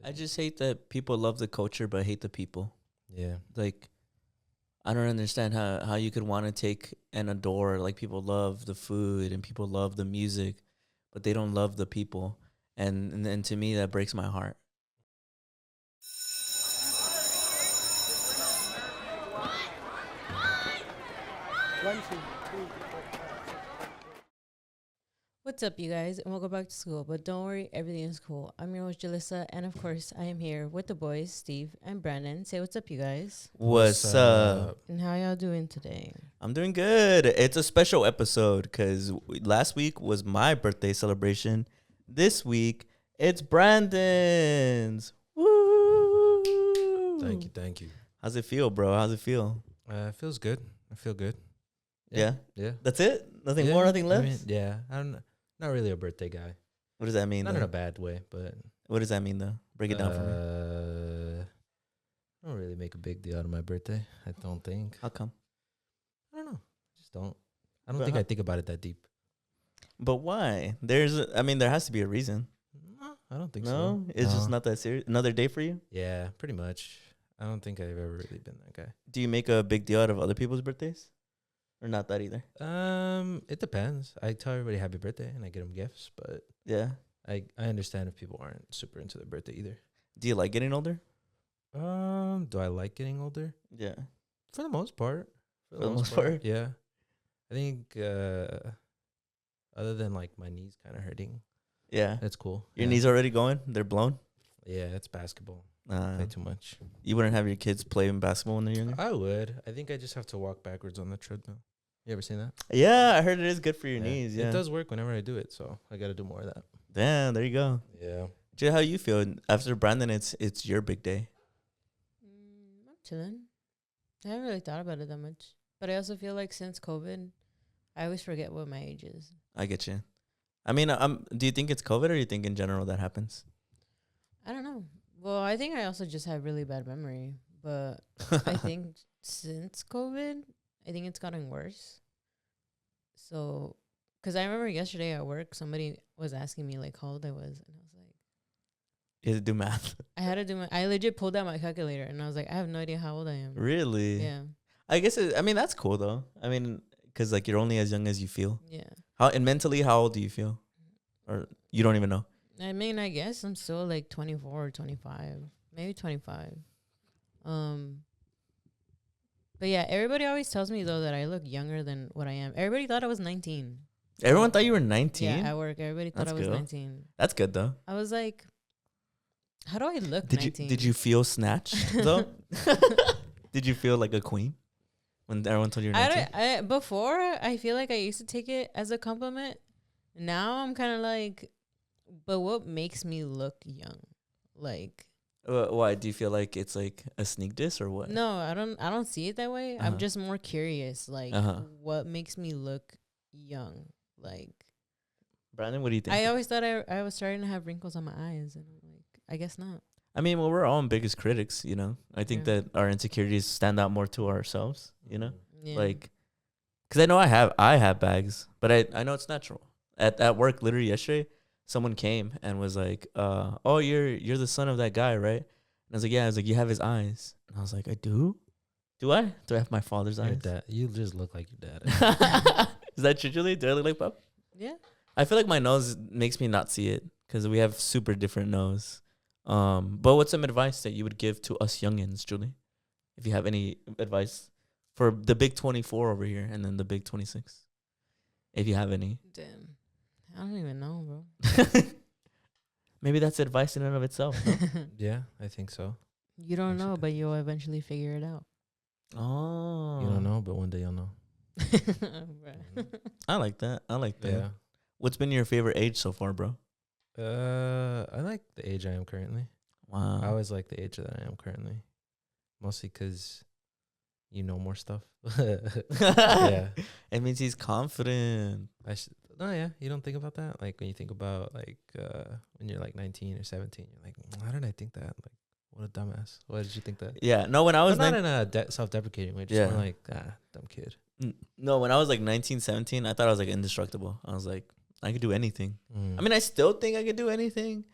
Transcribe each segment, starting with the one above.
I just hate that people love the culture but hate the people. Yeah. Like, I don't understand how you could want to take and adore, like, people love the food and people love the music, but they don't love the people. And then to me, that breaks my heart. What's up, you guys, and welcome back to school. But don't worry, everything is cool. I'm your host, Julyssa, and of course, I am here with the boys, Steve and Brandon. Say what's up, you guys. What's up? And how y'all doing today? I'm doing good. It's a special episode because last week was my birthday celebration. This week, it's Brandon's. Woo! Thank you. How's it feel, bro? How's it feel? It feels good. I feel good. Yeah? Yeah. That's it? Nothing Yeah, more, nothing less? I mean, yeah. I'm not really a birthday guy. What does that mean, Not though? in a bad way, but What does that mean, though? Break it down for me. I don't really make a big deal out of my birthday. I don't think. How come? I don't know. Just don't. I don't But think how- I think about it that deep. But why? there has to be a reason. No, I don't think so. No? It's just not that serious? Another day for you? Yeah, pretty much. I don't think I've ever really been that guy. Do you make a big deal out of other people's birthdays? Or not that either? It depends. I tell everybody happy birthday and I get them gifts, but Yeah. I understand if people aren't super into their birthday either. Do you like getting older? Do I like getting older? Yeah. For the most part. For the most part? Yeah. I think other than like my knees kind of hurting, Yeah. that's cool. Your Yeah. knees already going? They're blown? Yeah, it's basketball. Play too much. You wouldn't have your kids play in basketball when they're younger? I would. I think I just have to walk backwards on the treadmill. You ever seen that? Yeah, I heard it is good for your knees. Yeah. It does work whenever I do it, so I got to do more of that. Damn, there you go. Yeah. Jay, how you feel? After Brandon, it's your big day. I'm chilling. I haven't really thought about it that much. But I also feel like since COVID, I always forget what my age is. I get you. I mean, do you think it's COVID or you think in general that happens? I don't know. Well, I think I also just have really bad memory. But I think since COVID, I think it's gotten worse. So, because I remember yesterday at work, somebody was asking me, like, how old I was. And I was like, You have to do math. I legit pulled out my calculator. And I was like, I have no idea how old I am. Really? Yeah. I guess, that's cool, though. I mean, because, like, you're only as young as you feel. Yeah. And mentally, how old do you feel? Or you don't even know? I mean, I guess I'm still like 24 or 25. Maybe 25. But yeah, everybody always tells me, though, that I look younger than what I am. Everybody thought I was 19. Everyone thought you were 19? Yeah, at work, everybody thought That's I was good. 19. That's good, though. I was like, how do I look Did 19? you did you snatched, though? Did you feel like a queen when everyone told you were 19? Before, I feel like I used to take it as a compliment. Now I'm kind of like, but what makes me look young? Like, Why? Do you feel like it's like a sneak diss or what? no, I don't see it that way. I'm just more curious, like, what makes me look young? Like, Brandon, what do you think? I always thought I was starting to have wrinkles on my eyes, and I'm like, I guess not. I mean, well, we're all biggest critics, you know. I think Yeah. that our insecurities stand out more to ourselves, you know. Yeah. Like, because I know I have bags, but I know it's natural. At work, literally yesterday, someone came and was like, "Oh, you're the son of that guy, right?" And I was like, "Yeah." I was like, "You have his eyes," and I was like, "I do. Do I? Do I have my father's Your eyes?" dad. You just look like your dad. Is that true, Julie? Do I look like Pop? yeah. I feel like my nose makes me not see it because we have super different nose. But what's some advice that you would give to us youngins, Julie? If you have any advice for the big 24 over here and then the big 26, if you have any. Damn. I don't even know, bro. Maybe that's advice in and of itself. No? Yeah, I think so. You don't know, Actually. but you'll eventually figure it out. Oh, You don't know, but one day you'll know. Bruh. I like that. I like that. Yeah. What's been your favorite age so far, bro? I like the age I am currently. Wow. I always like the age that I am currently. Mostly because you know more stuff. Yeah. It means he's confident. No, yeah. You don't think about that? Like when you think about like when you're like 19 or 17, you're like, how did I think that? Like, what a dumbass. Why did you think that? Yeah. No, when I was But not in a self-deprecating way. Just Yeah. more like, dumb kid. no, when I was like 19, 17, I thought I was like indestructible. I was like, I could do anything. I mean, I still think I could do anything,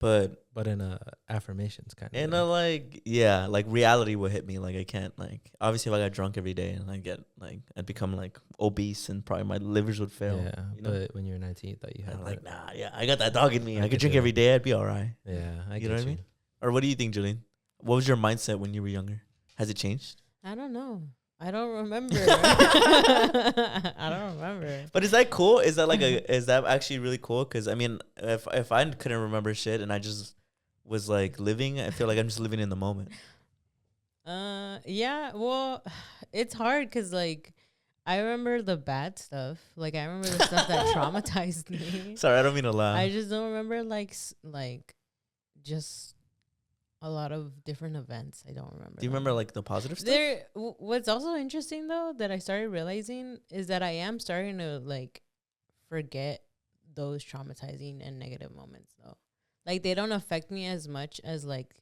But But in a affirmations kind of. in a like, yeah, like reality would hit me. Like I can't like, obviously if I got drunk every day and I get like, I'd become like obese and probably my livers would fail. Yeah, you know? but when you were 19, you thought you had I'm that. like, nah, yeah, I got that dog in me. I I could could drink do every it. day. I'd be all right. Yeah, I You get know what I mean? Or what do you think, Julian? What was your mindset when you were younger? Has it changed? I don't know. I don't remember. I don't remember. But is that cool? Is that like is that actually really cool? Because I mean, if I couldn't remember shit and I just was like living, I feel like I'm just living in the moment. Yeah. Well, it's hard because like I remember the bad stuff. Like I remember the stuff that traumatized me. Sorry, I don't mean to laugh. I just don't remember like just a lot of different events. I don't remember. Do you remember like the positive stuff? What's also interesting though that I started realizing is that I am starting to like forget those traumatizing and negative moments though. Like they don't affect me as much as like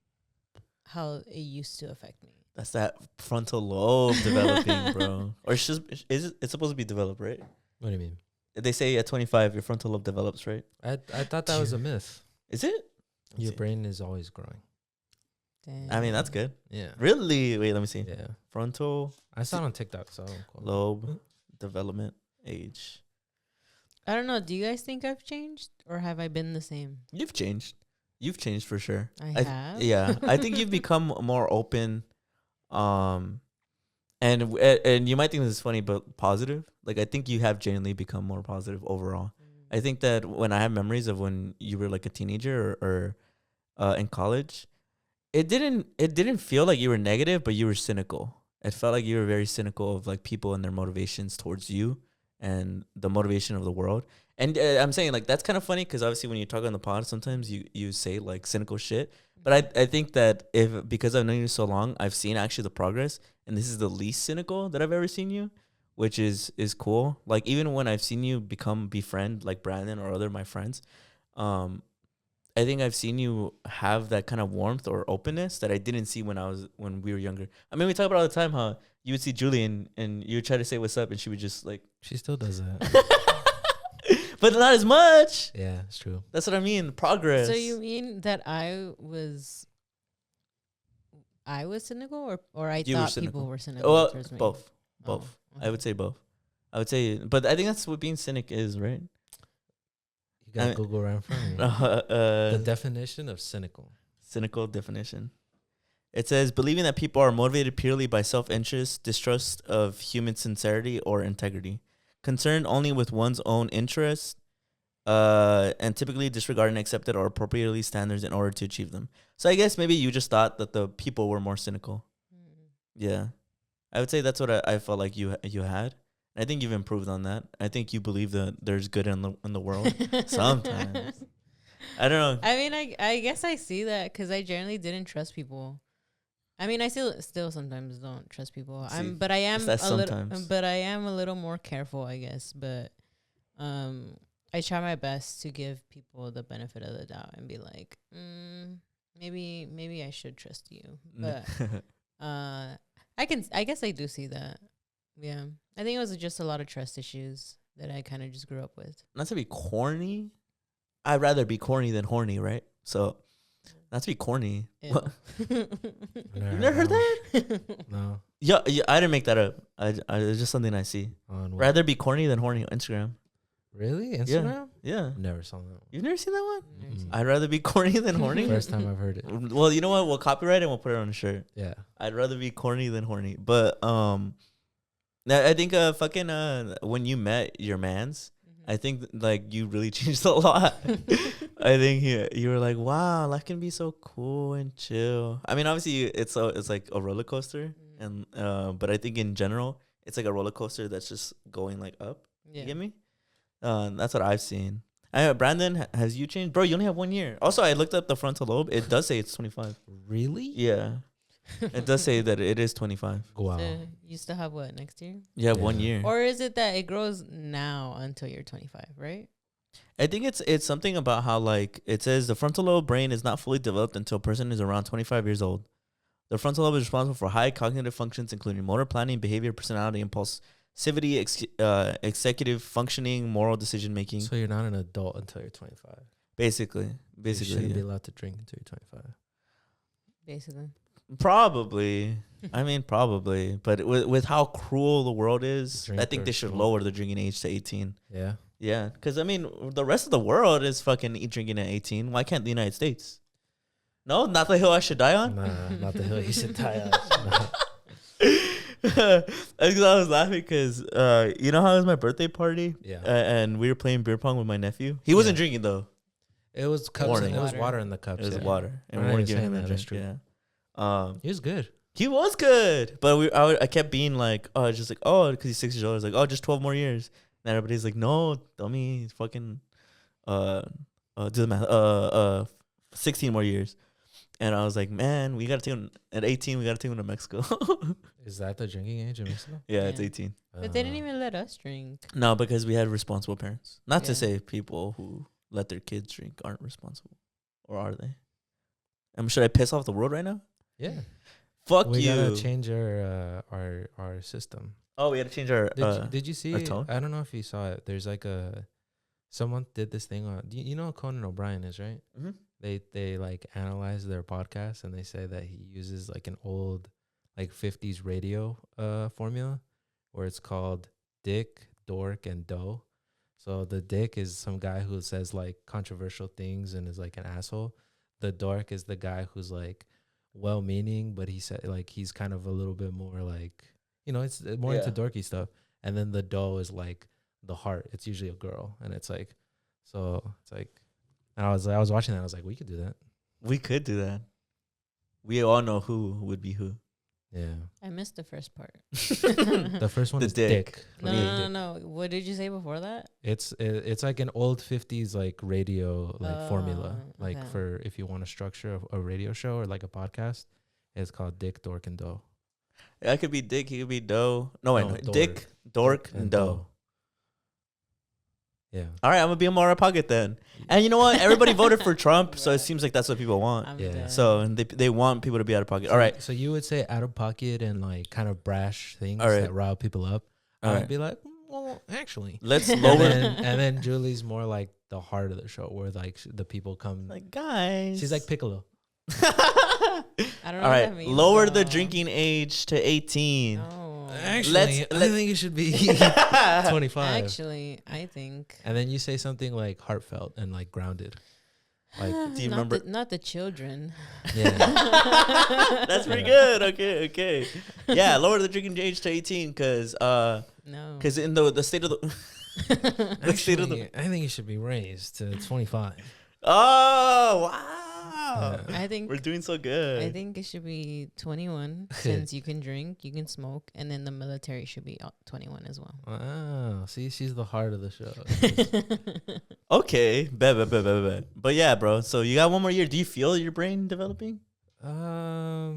how it used to affect me. That's that frontal lobe developing, bro. Or it's supposed to be developed, right? What do you mean? They say at 25 your frontal lobe develops, right? I thought that was a myth. Is it? Your brain is always growing. Damn. I mean, that's good. Yeah. Really? Wait, let me see. Yeah. Frontal I saw it on TikTok, so lobe development age. I don't know. Do you guys think I've changed or have I been the same? You've changed. You've changed for sure. I have. Yeah, I think you've become more open, and you might think this is funny, but positive. Like I think you have genuinely become more positive overall. I think that when I have memories of when you were like a teenager or in college, it didn't feel like you were negative, but you were cynical. It felt like you were very cynical of like people and their motivations towards you and the motivation of the world. And I'm saying like that's kind of funny because obviously when you talk on the pod, sometimes you say like cynical shit. But I think that because I've known you so long, I've seen actually the progress, and this is the least cynical that I've ever seen you, which is cool. Like even when I've seen you befriend like Brandon or other of my friends, I think I've seen you have that kind of warmth or openness that I didn't see when we were younger. I mean, we talk about all the time how you would see Julie and you would try to say what's up, and she would just like. she still does that. But not as much. Yeah, it's true. That's what I mean. Progress. So you mean that I was cynical or I thought people were cynical Well, towards me? both. Oh, I would say both. I would say, but I think that's what being cynic is, right? You got Google right in front of you. The definition of cynical. Cynical definition. It says believing that people are motivated purely by self-interest, distrust of human sincerity or integrity, concerned only with one's own interest, and typically disregarding accepted or appropriately standards in order to achieve them. So I guess maybe you just thought that the people were more cynical. Yeah, I would say that's what I felt like you had. I think you've improved on that. I think you believe that there's good in the world sometimes. I don't know. I mean, I guess I see that because I generally didn't trust people. I mean, I still sometimes don't trust people. But I am a little more careful, I guess. But I try my best to give people the benefit of the doubt and be like, maybe I should trust you. But I guess I do see that. Yeah, I think it was just a lot of trust issues that I kind of just grew up with. Not to be corny, I'd rather be corny than horny, right? So. Not to be corny. Ew. You've never heard that? No. Yeah, I didn't make that up. It's just something I see. Rather be corny than horny on Instagram. Really? Instagram? Yeah. Never saw that one. You've never seen that one? I'd rather be corny than horny. First time I've heard it. Well, you know what? We'll copyright it and we'll put it on a shirt. Yeah. I'd rather be corny than horny. But I think when you met your mans, I think like you really changed a lot. I think you were like, wow, life can be so cool and chill. I mean, obviously it's like a roller coaster, and but I think in general it's like a roller coaster that's just going like up. Yeah. You get me? That's what I've seen. Brandon, has you changed, bro? You only have 1 year. Also, I looked up the frontal lobe. It does say it's 25. Really? Yeah, it does say that it is 25. Wow. So you still have what next year? You have Yeah. 1 year. Or is it that it grows now until you're 25, right? I think it's something about how like it says the frontal lobe brain is not fully developed until a person is around 25 years old. The frontal lobe is responsible for high cognitive functions, including motor planning, behavior, personality, impulsivity, executive functioning, moral decision making. So you're not an adult until you're 25. Basically, You shouldn't yeah. be allowed to drink until you're 25. Basically. Probably. I mean, probably. But with how cruel the world is, Drink I think or they should smoke. lower the drinking age to 18. Yeah. Yeah, because I mean, the rest of the world is fucking drinking at 18. Why can't the United States? No, not the hill I should die on. Nah, not the hill you should die on. Nah. I was laughing because you know how it was my birthday party, Yeah. and we were playing beer pong with my nephew. He wasn't Yeah. drinking though. It was cups. Warning. It was Water. water in the cups. It was yeah. water, and we Right, weren't you're giving him saying a that, that's drink. true. Yeah. He was good. He was good, but I kept being like, oh, just like, oh, because he's 6 years old. I was like, oh, just 12 more years. And everybody's like, no, dummy, he's fucking, do the math, 16 more years. And I was like, man, we gotta take him at 18. We gotta take him to Mexico. Is that the drinking age in Mexico? Yeah, it's Yeah. 18. But they didn't even let us drink. No, because we had responsible parents. Not to Yeah. say people who let their kids drink aren't responsible, or are they? Should I piss off the world right now? Yeah. Fuck We you. gotta change our system. Oh, we had to change our. Did you see? our tone? I don't know if you saw it. There's like someone did this thing on. You know who Conan O'Brien is, right? Mhm. They like analyze their podcast and they say that he uses like an old like 50s radio formula where it's called Dick, Dork, and Doe. So the Dick is some guy who says like controversial things and is like an asshole. The Dork is the guy who's like well-meaning, but he said like he's kind of a little bit more like, you know, it's more into Yeah. dorky stuff. And then the Doe is like the heart. It's usually a girl, and it's like, so it's like. And I was watching that. I was like, we could do that. We could do that. We all know who would be who. Yeah. I missed the first part. The first one The is dick. Dick. No, Yeah, no, Dick. no, no. What did you say before that? It's like an old 50s like radio like formula. Oh, Like okay. for if you want to structure a radio show or like a podcast, it's called Dick, Dork, and Doe. I could be Dick. He could be Doe. No, wait, No, no. Dork. Dick, Dork, and Doe. Yeah. All right, I'm gonna be a more pocket then. And you know what? Everybody voted for Trump, so it seems like that's what people want. I'm Yeah. dead. So and they want people to be out of pocket. All right, So you would say out of pocket and like kind of brash things All right. that rile people up. all I'd right. be like, well, actually. Let's and, lower. and then Julie's more like the heart of the show, where like the people come. Like guys, She's like Piccolo. I don't know all what right, that means. lower the though. drinking age to 18. No. Actually, I Let's- think it should be 25. Actually, I think. And then you say something like heartfelt and like grounded. Like, do you Not remember- not the children? yeah. That's pretty good. Okay. Yeah, lower the drinking age to 18 because No. in the state of the the state of the Actually, I think it should be raised to 25. oh wow, I think we're doing so good. I think it should be 21 since you can drink, you can smoke, and then the military should be 21 as well. Wow. See, she's the heart of the show. Okay, bet. But yeah, bro. So you got one more year. Do you feel your brain developing? I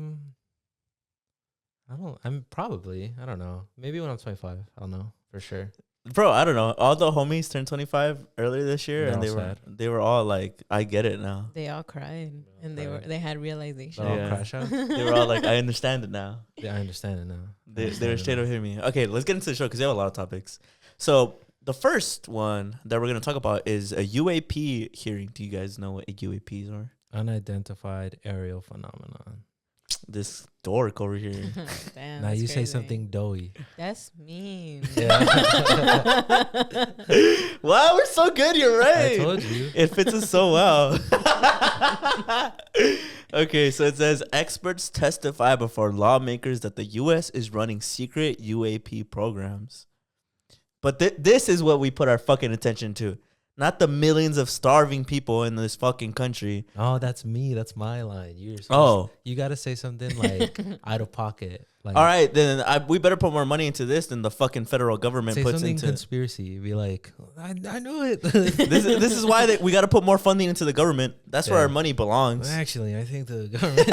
don't know. Maybe when I'm 25, I'll know for sure. Bro, I don't know. All the homies turned 25 earlier this year, They're and all they were all like, "I get it now." They all cried and cried. they had realization. They're all Yeah. crash out. They were all like, "I understand it now." Yeah, I understand it now. They were straight up hitting me. Okay, let's get into the show because they have a lot of topics. So the first one that we're gonna talk about is a UAP hearing. Do you guys know what UAPs are? Unidentified aerial phenomenon. This dork over here. Damn, Now that's you say crazy. something doughy. That's mean. Yeah. Wow, we're so good. You're right. I told you. It fits us so well. Okay, so it says experts testify before lawmakers that the U.S. is running secret UAP programs. But this is what we put our fucking attention to, not the millions of starving people in this fucking country. Oh, that's me. That's my line. You got to say something like out of pocket. Like, All right, then we better put more money into this than the fucking federal government say puts something into. conspiracy. Be like, I knew it. This is why we got to put more funding into the government. That's where Yeah. our money belongs. Actually, I think the government.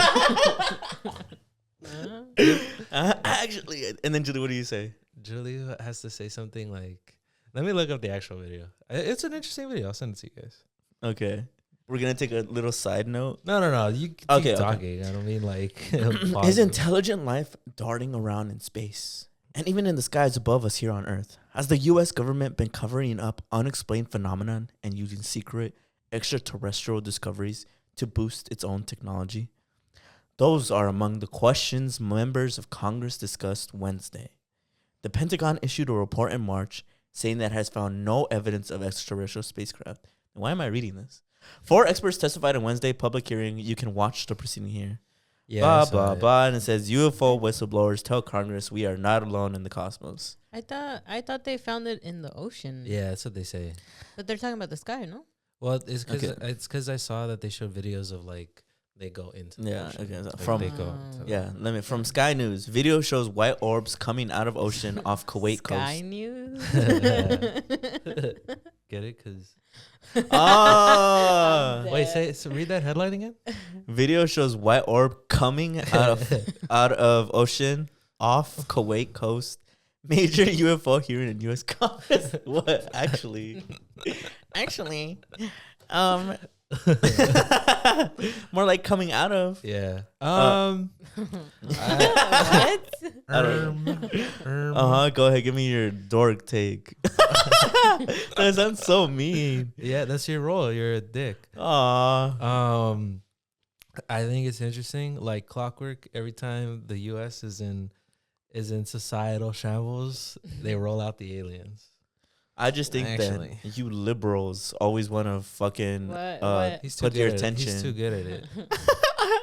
Actually, and then Julie, what do you say? Julie has to say something like, let me look up the actual video. It's an interesting video. I'll send it to you guys. Okay, we're gonna take a little side note. No. You keep Okay. talking. I don't mean like. Is pause. intelligent life darting around in space and even in the skies above us here on Earth? Has the U.S. government been covering up unexplained phenomenon and using secret extraterrestrial discoveries to boost its own technology? Those are among the questions members of Congress discussed Wednesday. The Pentagon issued a report in March saying that it has found no evidence of extraterrestrial spacecraft. Why am I reading this? 4 experts testified in Wednesday public hearing. You can watch the proceeding here. Yeah, Blah, blah, blah. And it says UFO whistleblowers tell Congress we are not alone in the cosmos. I thought they found it in the ocean. Yeah, that's what they say. But they're talking about the sky, no? Well, it's because I saw that they showed videos of like they go into the ocean. Okay. So Like, from they go from Sky News, video shows white orbs coming out of ocean off Kuwait Sky coast. News. Get it? Because Ah, wait, so read that headline again. video shows white orb coming out of ocean off Kuwait coast. Major UFO hearing in U.S. Congress. What actually? More like coming out of. Yeah. What? I don't Go ahead, give me your dork take. That sounds so mean. Yeah, that's your role. You're a dick. Aw. I think it's interesting. Like clockwork, every time the U.S. is in societal shambles, they roll out the aliens. I just think Actually. that you liberals always want to fucking What? He's too put your good at it. He's attention. too good at it.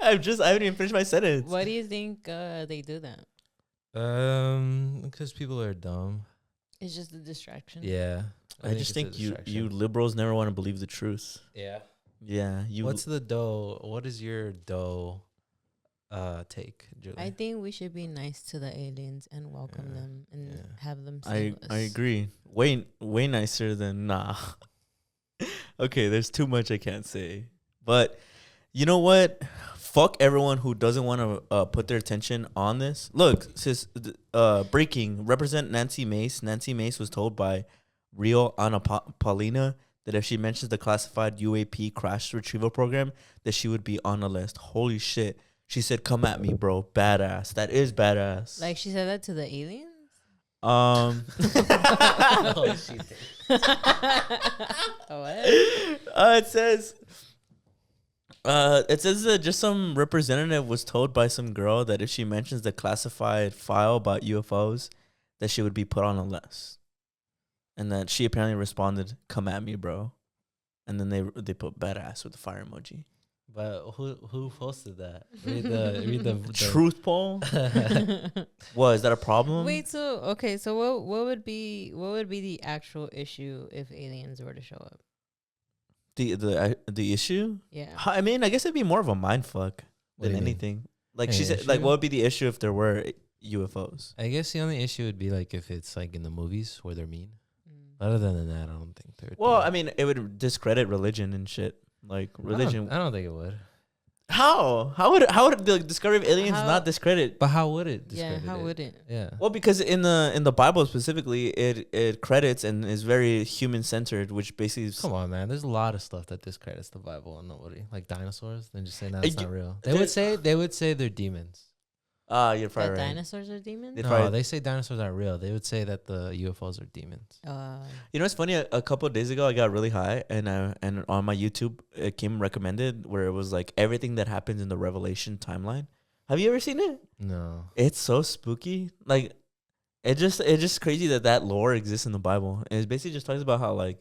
I haven't even finished my sentence. Why do you think they do that? Because people are dumb. It's just a distraction. Yeah. I just think you liberals never want to believe the truth. Yeah. Yeah. What's the dough? What is your dough take, Julie? I think we should be nice to the aliens and welcome them and have them save us. I agree. Way nicer than nah. Okay, there's too much I can't say. But you know what? Fuck everyone who doesn't want to put their attention on this. Look, breaking. Represent Nancy Mace. Nancy Mace was told by Rio Ana Paulina that if she mentions the classified UAP crash retrieval program, that she would be on a list. Holy shit. She said, "Come at me, bro. Badass." That is badass. Like she said that to the aliens? Oh, What? It says that just some representative was told by some girl that if she mentions the classified file about UFOs, that she would be put on a list, and that she apparently responded, "Come at me, bro," and then they put badass with the fire emoji. but who posted that? Read the Truth poll. What is that a problem? Wait, so what would be the actual issue if aliens were to show up? The issue? Yeah. I mean, I guess it'd be more of a mind fuck What do than you mean? anything. Like An she said, like issue? what would be the issue if there were UFOs? I guess the only issue would be like if it's like in the movies where they're mean. Mm. Other than that, I don't think they're. Well, I mean, it would discredit religion and shit. Like religion. I don't think it would. How would the discovery of aliens How- not discredit? But how would it? Yeah, discredit how it? would it? Yeah. Well, because in the Bible specifically, it credits and is very human centered, which basically is, Come on, man. There's a lot of stuff that discredits the Bible and nobody like dinosaurs. Then just say no, Uh, it's y- not real. there- They would say they're demons. you're That probably right. dinosaurs are demons? They No, probably- they say dinosaurs aren't real. They would say that the UFOs are demons. You know, it's funny. A couple of days ago, I got really high, and on my YouTube, it came recommended where it was like everything that happens in the Revelation timeline. Have you ever seen it? No. It's so spooky. Like, it's just crazy that lore exists in the Bible. And it basically just talks about how like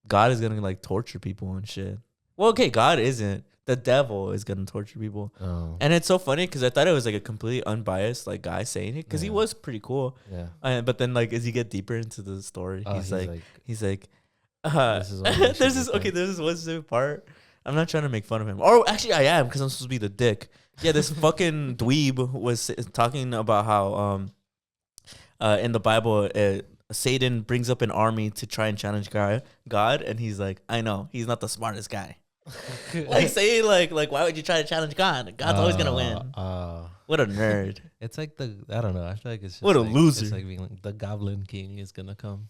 God is gonna like torture people and shit. Well, okay, God isn't. The devil is gonna torture people. Oh. And it's so funny because I thought it was like a completely unbased like guy saying it because he Yeah. was pretty cool. Yeah. But then like as you get deeper into the story, Oh, he's like this this is what we should there's this do. okay. There's this one specific part. I'm not trying to make fun of him. Or actually, I am because I'm supposed to be the dick. Yeah, this fucking dweeb was talking about how in the Bible Satan brings up an army to try and challenge God, and he's like, I know he's not the smartest guy. Like saying like why would you try to challenge God? God's always gonna win. What a nerd. It's like I don't know. I feel like it's just What a like, loser. It's like being like the Goblin King is gonna come.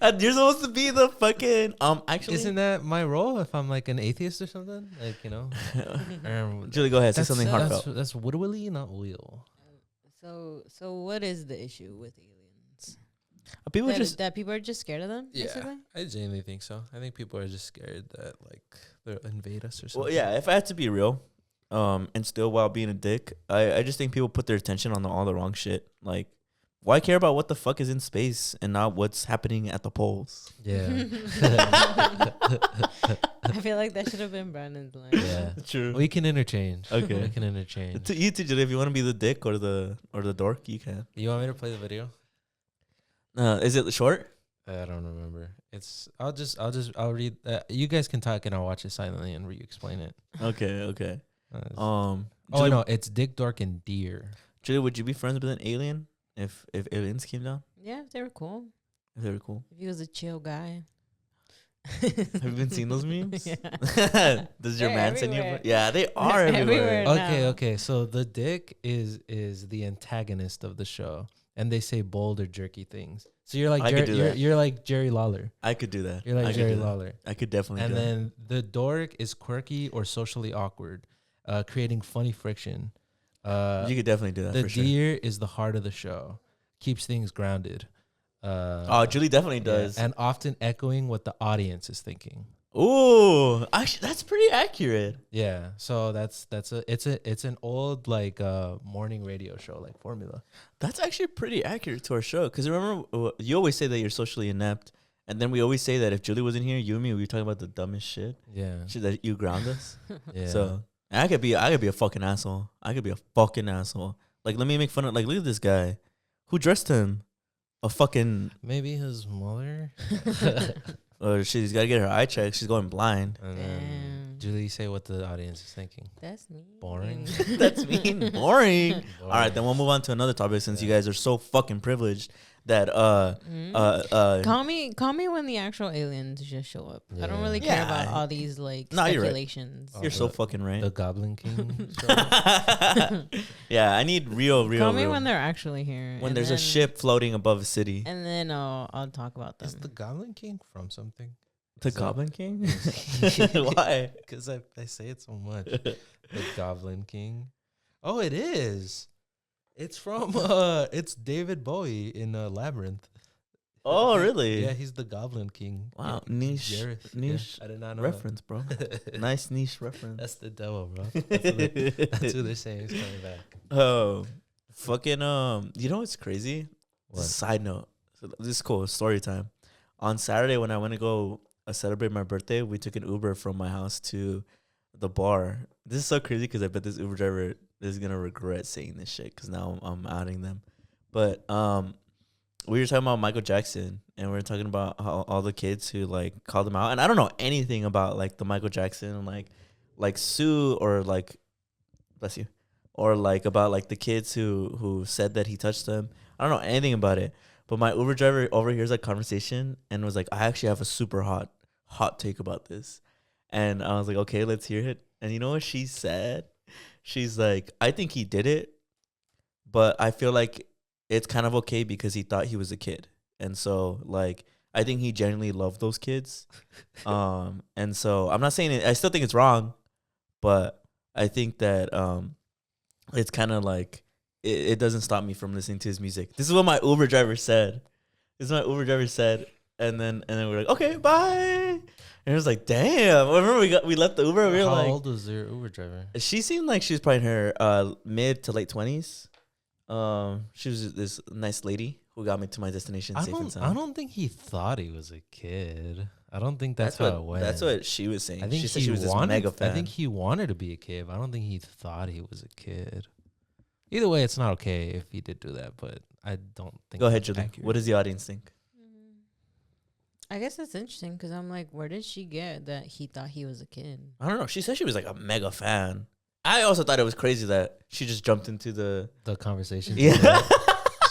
And you're supposed to be the fucking actually. Isn't that my role if I'm like an atheist or something? Like, you know. Julie, go ahead. Say something heartfelt. That's Woodwilly, not wheel. So what is the issue with aliens? People that, just that people are just scared of them. Yeah, Basically? I genuinely think so. I think people are just scared that like they'll invade us or something. well, yeah. If I had to be real, and still while being a dick, I just think people put their attention on all the wrong shit. Like, why care about what the fuck is in space and not what's happening at the poles? Yeah. I feel like that should have been Brandon's line. Yeah. True. We can interchange. Okay. We can interchange. To you, Julie, if you want to be the dick or the dork, you can. You want me to play the video? Is it short? I don't remember. I'll read. You guys can talk and I'll watch it silently and explain it. Okay. Oh, Julie, no, it's Dick, Dork, and Deer. Julie, would you be friends with an alien if aliens came down? Yeah, they were cool. If they were cool. If he was a chill guy. Have you been seeing those memes? Yeah. Does your They're man send you? everywhere. Yeah, they are everywhere. everywhere. Okay. So the Dick is the antagonist of the show, and they say bold or jerky things. So you're like I could do that. you're like Jerry Lawler. I could do that. You're I like could Jerry do that. Lawler. I could definitely And do that. then the Dork is quirky or socially awkward, creating funny friction. You could definitely do that The for sure. Deer is the heart of the show, keeps things grounded. Oh, Julie definitely Yeah, does. and often echoing what the audience is thinking. Ooh, actually, that's pretty accurate. Yeah, so it's an old like morning radio show like formula. That's actually pretty accurate to our show. Because remember, you always say that you're socially inept. And then we always say that if Julie wasn't here, you and me, we were talking about the dumbest shit. Yeah, Shit that you ground us. yeah. So I could be a fucking asshole. I could be a fucking asshole. Like, let me make fun of, like, look at this guy. Who dressed him? A fucking, Maybe his mother. she's got to get her eye checked. She's going blind. And then Damn. Julie, say what the audience is thinking. That's me. Boring. That's mean. Boring. All right, then we'll move on to another topic since you guys are so fucking privileged that Call me when the actual aliens just show up. I don't Yeah. really care Yeah. about all these like No, you're right. speculations. Oh, you're so the- fucking right. The Goblin King. show. Yeah, I need real Call me when they're actually here. when and there's a then- ship floating above a city. and then I'll talk about them. Is the Goblin King from something? The so- Goblin King? Why? Because I say it so much. The Goblin King. Oh, it is. It's from it's David Bowie in Labyrinth. Oh, really? Yeah, he's the Goblin King. Wow, Yeah, niche, Jareth. niche Yeah, I did not know reference, bro. that. Nice niche reference. That's the devil, bro. That's who they're saying is coming back. Oh, fucking you know what's crazy? What? Side note. So this is cool. Story time. On Saturday when I went to go celebrate my birthday, we took an Uber from my house to the bar. This is so crazy because I bet this Uber driver is gonna regret saying this shit because now I'm outing them. But we were talking about Michael Jackson and we were talking about how all the kids who like called him out, and I don't know anything about like the Michael Jackson and like Sue or like bless you or like about like the kids who said that he touched them. I don't know anything about it. But my Uber driver overhears that conversation and was like, I actually have a super hot take about this. And I was like, okay, let's hear it. And you know what she said? She's like, I think he did it, but I feel like it's kind of okay because he thought he was a kid. And so like I think he genuinely loved those kids. And so I'm not saying it, I still think it's wrong, but I think that it's kind of like it doesn't stop me from listening to his music. This is what my Uber driver said. And then we're like, okay, bye. And it was like, damn. I remember we left the Uber. We were How like, old was your Uber driver? she seemed like she was probably in her mid to late 20s. She was this nice lady who got me to my destination safe and I sound. don't think he thought he was a kid. I don't think that's how it went. That's what she was saying. I think she said she was this mega fan. I think he wanted to be a kid. But I don't think he thought he was a kid. Either way, it's not okay if he did do that, but I don't think. Go ahead, that's Julie. accurate. What does the audience think? I guess that's interesting because I'm like, where did she get that he thought he was a kid? I don't know. She said she was like a mega fan. I also thought it was crazy that she just jumped into the conversation? yeah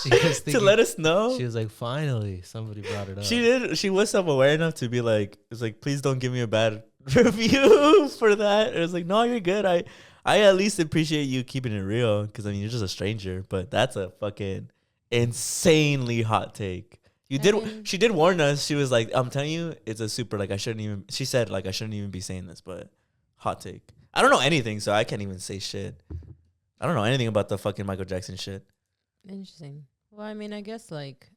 She was to thinking, let us know. She was like, finally, somebody brought it up. She did. She was self-aware enough to be like, "It's like, please don't give me a bad review for that." It was like, "No, you're good. I at least appreciate you keeping it real because I mean, you're just a stranger." But that's a fucking insanely hot take. You I did. mean- She did warn us. She was like, "I'm telling you, it's a super like I shouldn't even." She said like I shouldn't even be saying this, but hot take. I don't know anything, so I can't even say shit. I don't know anything about the fucking Michael Jackson shit. Interesting. Well, I mean, I guess like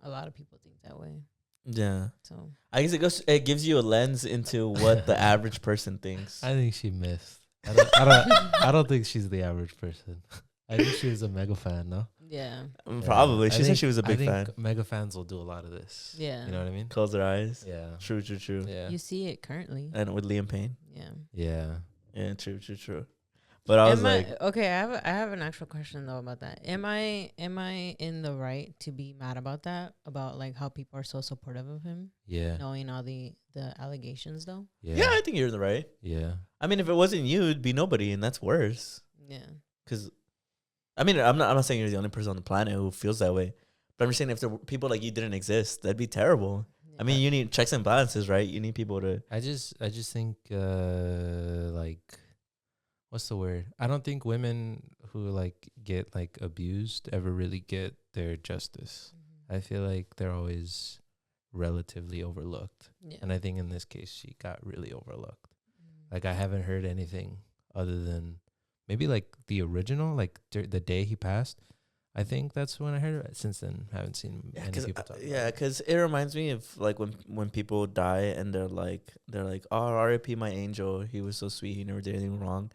a lot of people think that way. Yeah. So I guess it gives you a lens into what the average person thinks. I think she missed. I don't think she's the average person. I think she was a mega fan, no? yeah, Probably. I She said think- she was a big I fan. think mega fans will do a lot of this. yeah. You know what I mean? Close their eyes. Yeah. True. Yeah. You see it currently. And with Liam Payne. Yeah. Yeah. Yeah, true. But I was like, okay. I have an actual question though about that. Am I in the right to be mad about that? About like how people are so supportive of him, Yeah. knowing all the allegations though. yeah, I think you're in the right. Yeah. I mean, if it wasn't you, it'd be nobody, and that's worse. Yeah. Because, I mean, I'm not saying you're the only person on the planet who feels that way, but I'm just saying if there were people like you didn't exist, that'd be terrible. I mean, you need checks and balances, right? You need people to. I just think like, what's the word? I don't think women who like get like abused ever really get their justice. I feel like they're always relatively overlooked. Yeah. And I think in this case she got really overlooked. Like I haven't heard anything other than maybe like the original, like the day he passed. I think that's when I heard it. Since then, I haven't seen Yeah, many because people talk about it. because it reminds me of like when people die and they're like, oh, R.I.P. my angel, he was so sweet, he never did anything wrong,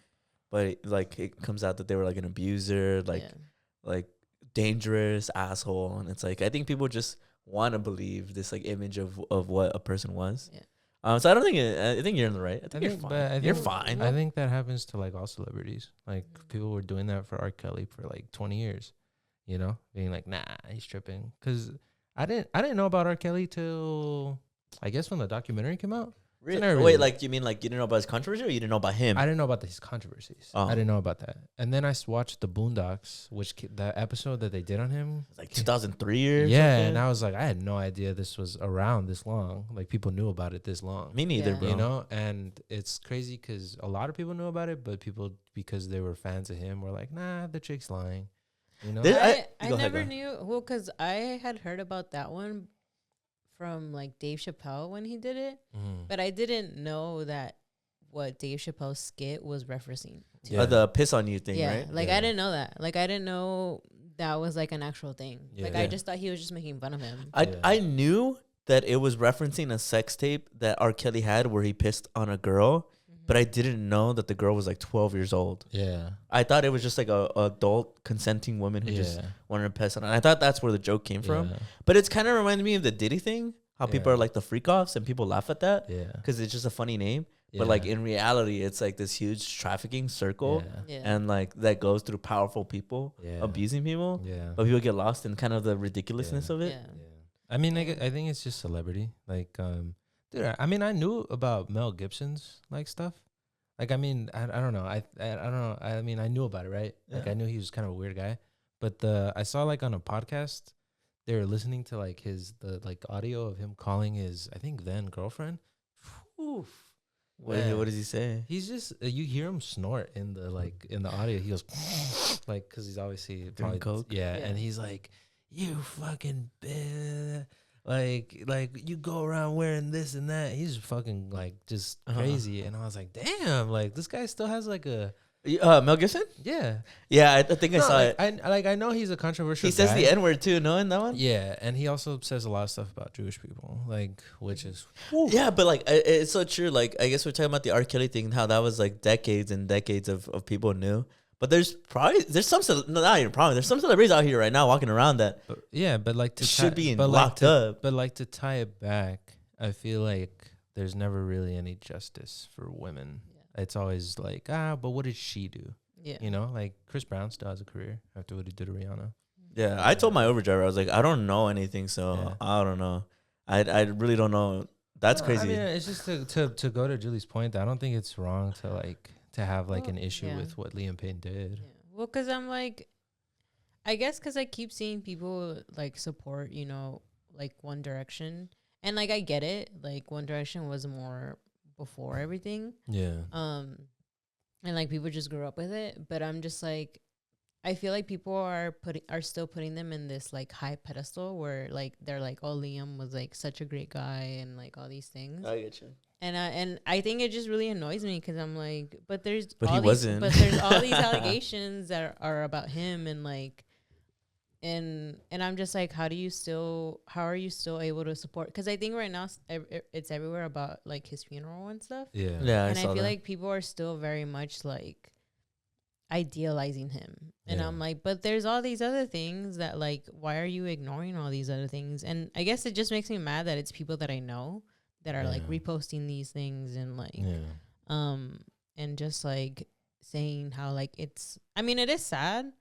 but like it comes out that they were like an abuser, like dangerous asshole, and it's like I think people just want to believe this like image of what a person was. Yeah. So I don't think I think you're in the right. I think you're fine. but You're fine. I think that happens to like all celebrities. Like people were doing that for R. Kelly for like 20 years. You know, being like, nah, he's tripping. Because I didn't know about R. Kelly till I guess when the documentary came out. Really? never Wait, really- like you mean like you didn't know about his controversy, or you didn't know about him? I didn't know about his controversies. Oh. I didn't know about that. And then I watched the Boondocks, which the episode that they did on him. Like 2003 or Yeah, something? and I was like, I had no idea this was around this long. Like people knew about it this long. Me neither, Yeah. bro. You know, and it's crazy because a lot of people knew about it, but people because they were fans of him were like, nah, the chick's lying. You know, This- I go ahead, never go ahead. knew. Well, because I had heard about that one from like Dave Chappelle when he did it, Mm. but I didn't know that what Dave Chappelle's skit was referencing to. Yeah. The piss on you thing, Yeah, right? like Yeah. I didn't know that. Like I didn't know that was like an actual thing. Like Yeah. I just thought he was just making fun of him. I knew that it was referencing a sex tape that R. Kelly had where he pissed on a girl, but I didn't know that the girl was like 12 years old. Yeah. I thought it was just like a adult consenting woman who just wanted to piss on. And I thought that's where the joke came from. Yeah. But it's kind of reminded me of the Diddy thing, how people Yeah. are like the freak offs and people laugh at that Yeah. because it's just a funny name. But like in reality, it's like this huge trafficking circle, Yeah. and like that goes through powerful people abusing people. Yeah. But people get lost in kind of the ridiculousness of it. Yeah. I mean, I think it's just celebrity. Like, dude, I mean, I knew about Mel Gibson's like stuff. Like, I mean, I don't know. I don't know. I mean, I knew about it, right? Like, Yeah. I knew he was kind of a weird guy. But I saw like on a podcast, they were listening to like the audio of him calling his, I think then girlfriend. Oof. What Man. does he say? He's just you hear him snort in the audio. He goes like because he's obviously probably coke? Yeah, Yeah. and he's like, you fucking bitch. Like you go around wearing this and that. He's fucking like just crazy. And I was like, damn, like this guy still has like a Mel Gibson? yeah. Yeah, I think I No, saw like, it. I know he's a controversial. He says guy. the N word too, no, in that one? Yeah, and he also says a lot of stuff about Jewish people, like which is Yeah, but like it's so true. Like I guess we're talking about the R. Kelly thing, how that was like decades and decades of people knew. But there's some not even probably there's some celebrities out here right now walking around that but like to should be but locked like up. But like to tie it back, I feel like there's never really any justice for women. It's always like but what did she do? Yeah. You know, like Chris Brown still has a career after what he did to Rihanna. Yeah, I told my Uber driver, I was like, I don't know anything, so Yeah. I don't know. I really don't know. That's No, crazy. I mean, it's just to go to Julie's point. I don't think it's wrong to have like an issue yeah. with what Liam Payne did. Yeah. Well, because I'm like, I guess because I keep seeing people like support, you know, like One Direction. And like, I get it. Like, One Direction was more before everything. Yeah. And like, people just grew up with it. But I'm just like, I feel like people are still putting them in this like high pedestal where like they're like, oh, Liam was like such a great guy and like all these things. I get you. And I think it just really annoys me because I'm like, but But he wasn't. But there's all these allegations that are about him, and like, and I'm just like, how are you still able to support? Because I think right now it's everywhere about like his funeral and stuff. Yeah. Yeah, And I saw feel that. like people are still very much like idealizing him. And Yeah. I'm like, but there's all these other things that like, why are you ignoring all these other things? And I guess it just makes me mad that it's people that I know that are like Yeah. reposting these things and like Yeah. and just like saying how like it's, I mean, it is sad,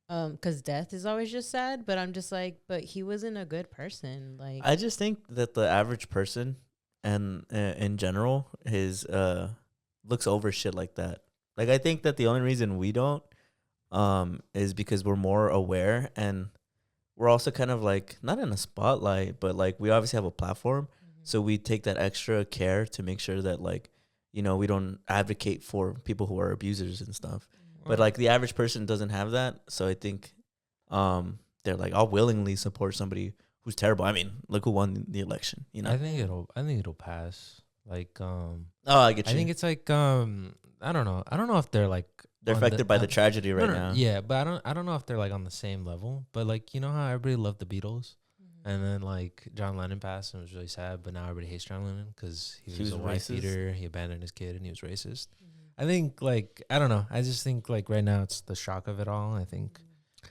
because death is always just sad, but I'm just like, but he wasn't a good person. Like, I just think that the average person and in general his looks over shit like that. Like I think that the only reason we don't is because we're more aware, and we're also kind of like not in a spotlight, but like we obviously have a platform, so we take that extra care to make sure that like, you know, we don't advocate for people who are abusers and stuff. But like the average person doesn't have that, so I think they're like, I'll willingly support somebody who's terrible. I mean, look who won the election, you know. I think it'll pass. Like Oh, I get you. I think it's like I don't know. I don't know if they're like They're on affected by the tragedy right no, now. Yeah, but I don't know if they're like on the same level. But like, you know how everybody loved the Beatles, and then like John Lennon passed and it was really sad. But now everybody hates John Lennon because he was a wife racist. beater. He abandoned his kid and he was racist. I think like I don't know. I just think like right now it's the shock of it all. I think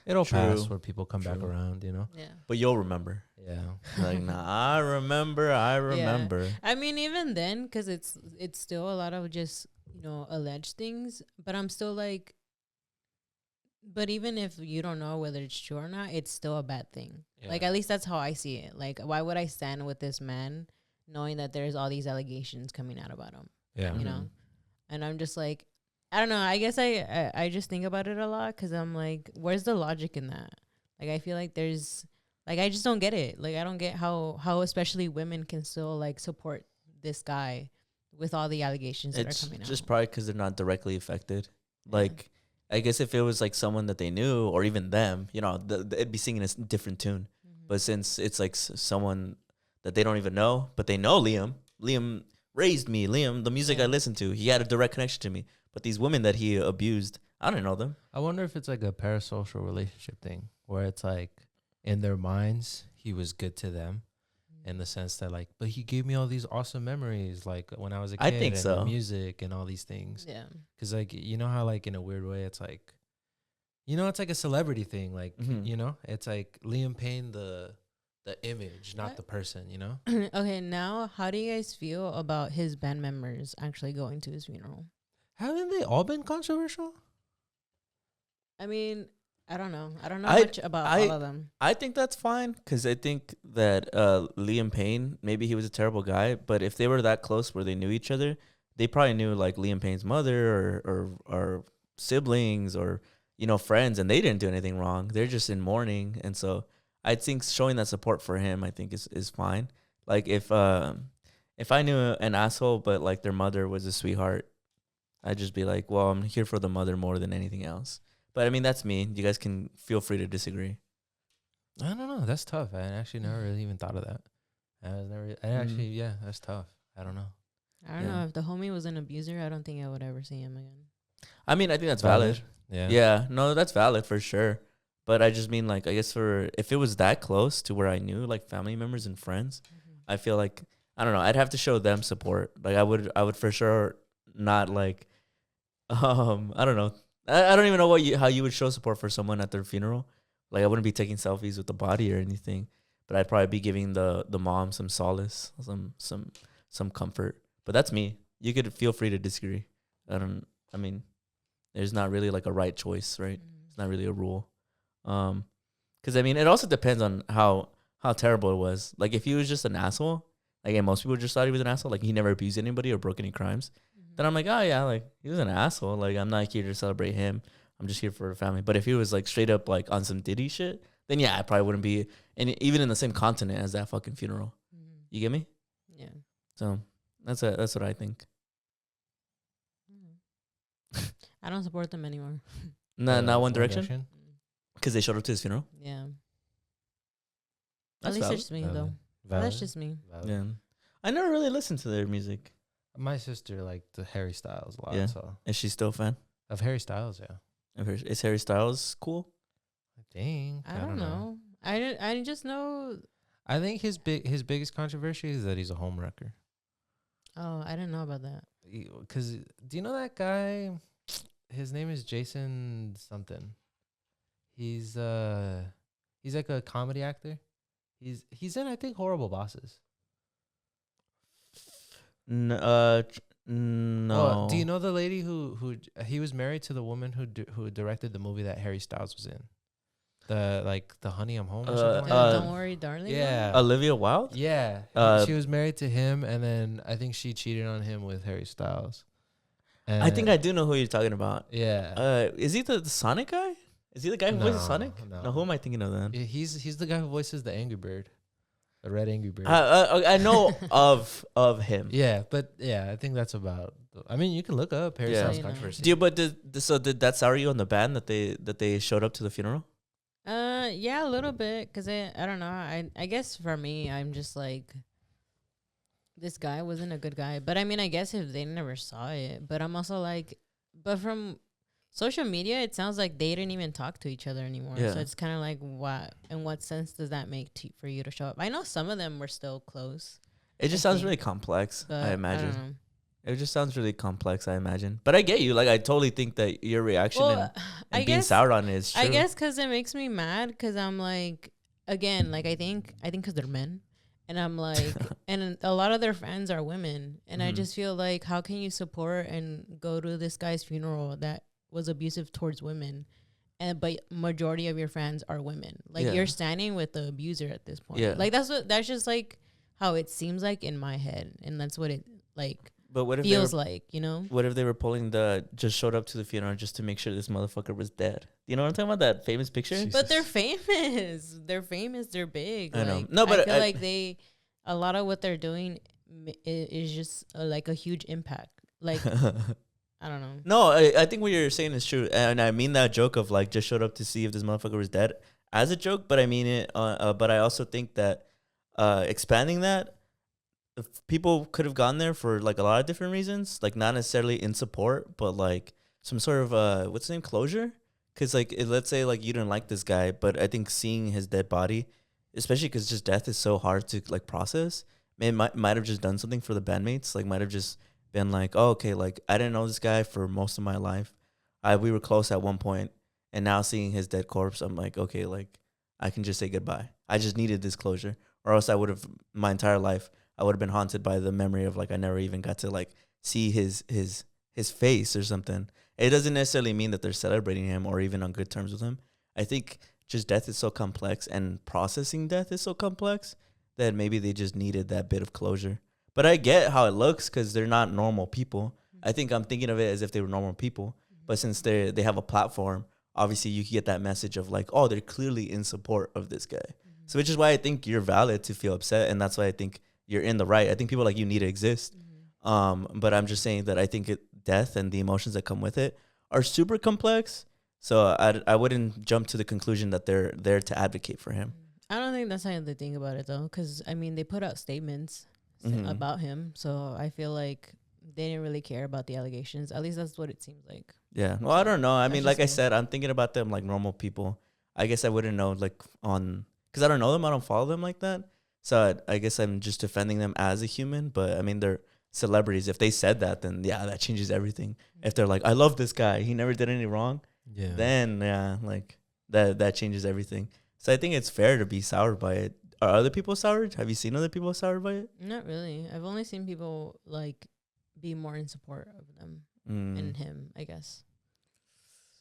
it'll True. pass where people come back True. around. You know. Yeah. But you'll remember. Yeah. Like, nah, I remember. I mean, even then, because it's still a lot of just, you know, alleged things. But I'm still like, but even if you don't know whether it's true or not, it's still a bad thing. Yeah. Like, at least that's how I see it. Like, why would I stand with this man knowing that there's all these allegations coming out about him? Yeah. You know? And I'm just like, I don't know. I guess I just think about it a lot because I'm like, where's the logic in that? Like, I feel like there's, like, I just don't get it. Like, I don't get how especially women can still, like, support this guy with all the allegations that are coming out. It's just probably because they're not directly affected. Yeah. Like, I guess if it was like someone that they knew or even them, you know, it'd be singing a different tune. But since it's like someone that they don't even know, but they know Liam raised me. Liam, the music I listened to, he had a direct connection to me. But these women that he abused, I don't know them. I wonder if it's like a parasocial relationship thing where it's like in their minds he was good to them in the sense that like, but he gave me all these awesome memories like when I was a kid. I think and so. the music and all these things. Yeah. Because like, you know how like in a weird way it's like, you know, it's like a celebrity thing. Like, you know, it's like Liam Payne, the image, not the person, you know? Okay, now how do you guys feel about his band members actually going to his funeral? Haven't they all been controversial? I mean, I don't know. I don't know much about all of them. I think that's fine because I think that Liam Payne, maybe he was a terrible guy, but if they were that close where they knew each other, they probably knew like Liam Payne's mother or siblings or, you know, friends, and they didn't do anything wrong. They're just in mourning. And so I think showing that support for him, I think is fine. Like if I knew an asshole, but like their mother was a sweetheart, I'd just be like, well, I'm here for the mother more than anything else. But I mean, that's me. You guys can feel free to disagree. I don't know. That's tough. I actually never really even thought of that. Yeah, that's tough. I don't know. I don't know. If the homie was an abuser, I don't think I would ever see him again. I mean, I think that's valid. Yeah. Yeah, no, that's valid for sure. But I just mean like, I guess if it was that close to where I knew like family members and friends, I feel like, I don't know, I'd have to show them support. Like I would for sure not like, I don't know. I don't even know how you would show support for someone at their funeral. Like I wouldn't be taking selfies with the body or anything, but I'd probably be giving the mom some solace, some comfort. But that's me. You could feel free to disagree. I mean, there's not really like a right choice, right? It's not really a rule. Because I mean, it also depends on how terrible it was. Like if he was just an asshole, like and most people just thought he was an asshole, like he never abused anybody or broke any crimes, then I'm like, oh yeah, like he was an asshole. Like I'm not here to celebrate him. I'm just here for the family. But if he was like straight up like on some Diddy shit, then yeah, I probably wouldn't be even in the same continent as that fucking funeral. You get me? Yeah. So that's what I think. I don't support them anymore. Not One Direction, because they showed up to his funeral. Yeah. That's At least valid. it's me though. Valid. That's just me. Valid. Yeah, I never really listened to their music. My sister liked the Harry Styles a lot. Yeah. So Is she still a fan of Harry Styles? Yeah. of her? Is Harry Styles cool? I think. I don't know. I just know. I think his biggest controversy is that he's a homewrecker. Oh, I didn't know about that. Because do you know that guy? His name is Jason something. He's like a comedy actor. He's in, I think, Horrible Bosses. No. Oh, do you know the lady who he was married to, the woman who directed the movie that Harry Styles was in? The Honey I'm Home or something like that? Don't Worry, Darling. Yeah. Olivia Wilde? Yeah. She was married to him, and then I think she cheated on him with Harry Styles. I think I do know who you're talking about. Yeah. Is he the Sonic guy? Is he the guy who voices Sonic? No. Who am I thinking of then? He's the guy who voices the Angry Bird. The red Angry Bird. I know of him. Yeah, but yeah, I think that's about. I mean, you can look up Harry Styles You know. controversy. But did that sour you on the band that they showed up to the funeral? Yeah, a little bit, cause I don't know. I guess for me, I'm just like, this guy wasn't a good guy. But I mean, I guess if they never saw it, but I'm also like, but from social media, it sounds like they didn't even talk to each other anymore. Yeah. So it's kind of like, what? In what sense does that make for you to show up? I know some of them were still close. It just sounds really complex. But I don't imagine know. it just sounds really complex. I imagine, but I get you. Like I totally think that your reaction and I being guess, soured on it is true. I guess because it makes me mad, because I'm like, again, like I think because they're men, and I'm like, and a lot of their fans are women, and I just feel like, how can you support and go to this guy's funeral that was abusive towards women, but majority of your fans are women? Like you're standing with the abuser at this point. Yeah. Like that's just like how it seems like in my head, and that's what it like. But what if feels like, you know? What if they were pulling just showed up to the funeral just to make sure this motherfucker was dead? You know what I'm talking about? That famous picture? Jesus. But they're famous. They're famous. They're big. I know. Like, No, but I feel like a lot of what they're doing is just like a huge impact. Like, I don't know. No, I think what you're saying is true. And I mean that joke of like just showed up to see if this motherfucker was dead as a joke, but I mean it. But I also think that expanding that, if people could have gone there for like a lot of different reasons, like not necessarily in support, but like some sort of what's the name, closure. Because like let's say like you didn't like this guy, but I think seeing his dead body, especially because just death is so hard to like process, man, might have just done something for the bandmates. Like might have just been like, oh, okay, like I didn't know this guy for most of my life. We were close at one point, and now seeing his dead corpse, I'm like, okay, like I can just say goodbye. I just needed this closure, or else I would have my entire life. I would have been haunted by the memory of like I never even got to like see his face or something. It doesn't necessarily mean that they're celebrating him or even on good terms with him. I think just death is so complex and processing death is so complex that maybe they just needed that bit of closure. But I get how it looks because they're not normal people. I think I'm thinking of it as if they were normal people. But since they have a platform, obviously you can get that message of like, oh, they're clearly in support of this guy. So which is why I think you're valid to feel upset. And that's why I think you're in the right. I think people like you need to exist. But I'm just saying that I think death and the emotions that come with it are super complex. So I wouldn't jump to the conclusion that they're there to advocate for him. I don't think that's how they think about it, though. Because, I mean, they put out statements about him. So I feel like they didn't really care about the allegations. At least that's what it seems like. Yeah. Well, I don't know. I mean, like I me. said, I'm thinking about them like normal people. I guess I wouldn't know like because I don't know them. I don't follow them like that. So I guess I'm just defending them as a human. But I mean, they're celebrities. If they said that, then yeah, that changes everything. If they're like, I love this guy, he never did any wrong. Yeah. Then yeah, like that changes everything. So I think it's fair to be soured by it. Are other people soured? Have you seen other people soured by it? Not really. I've only seen people like be more in support of them and him, I guess.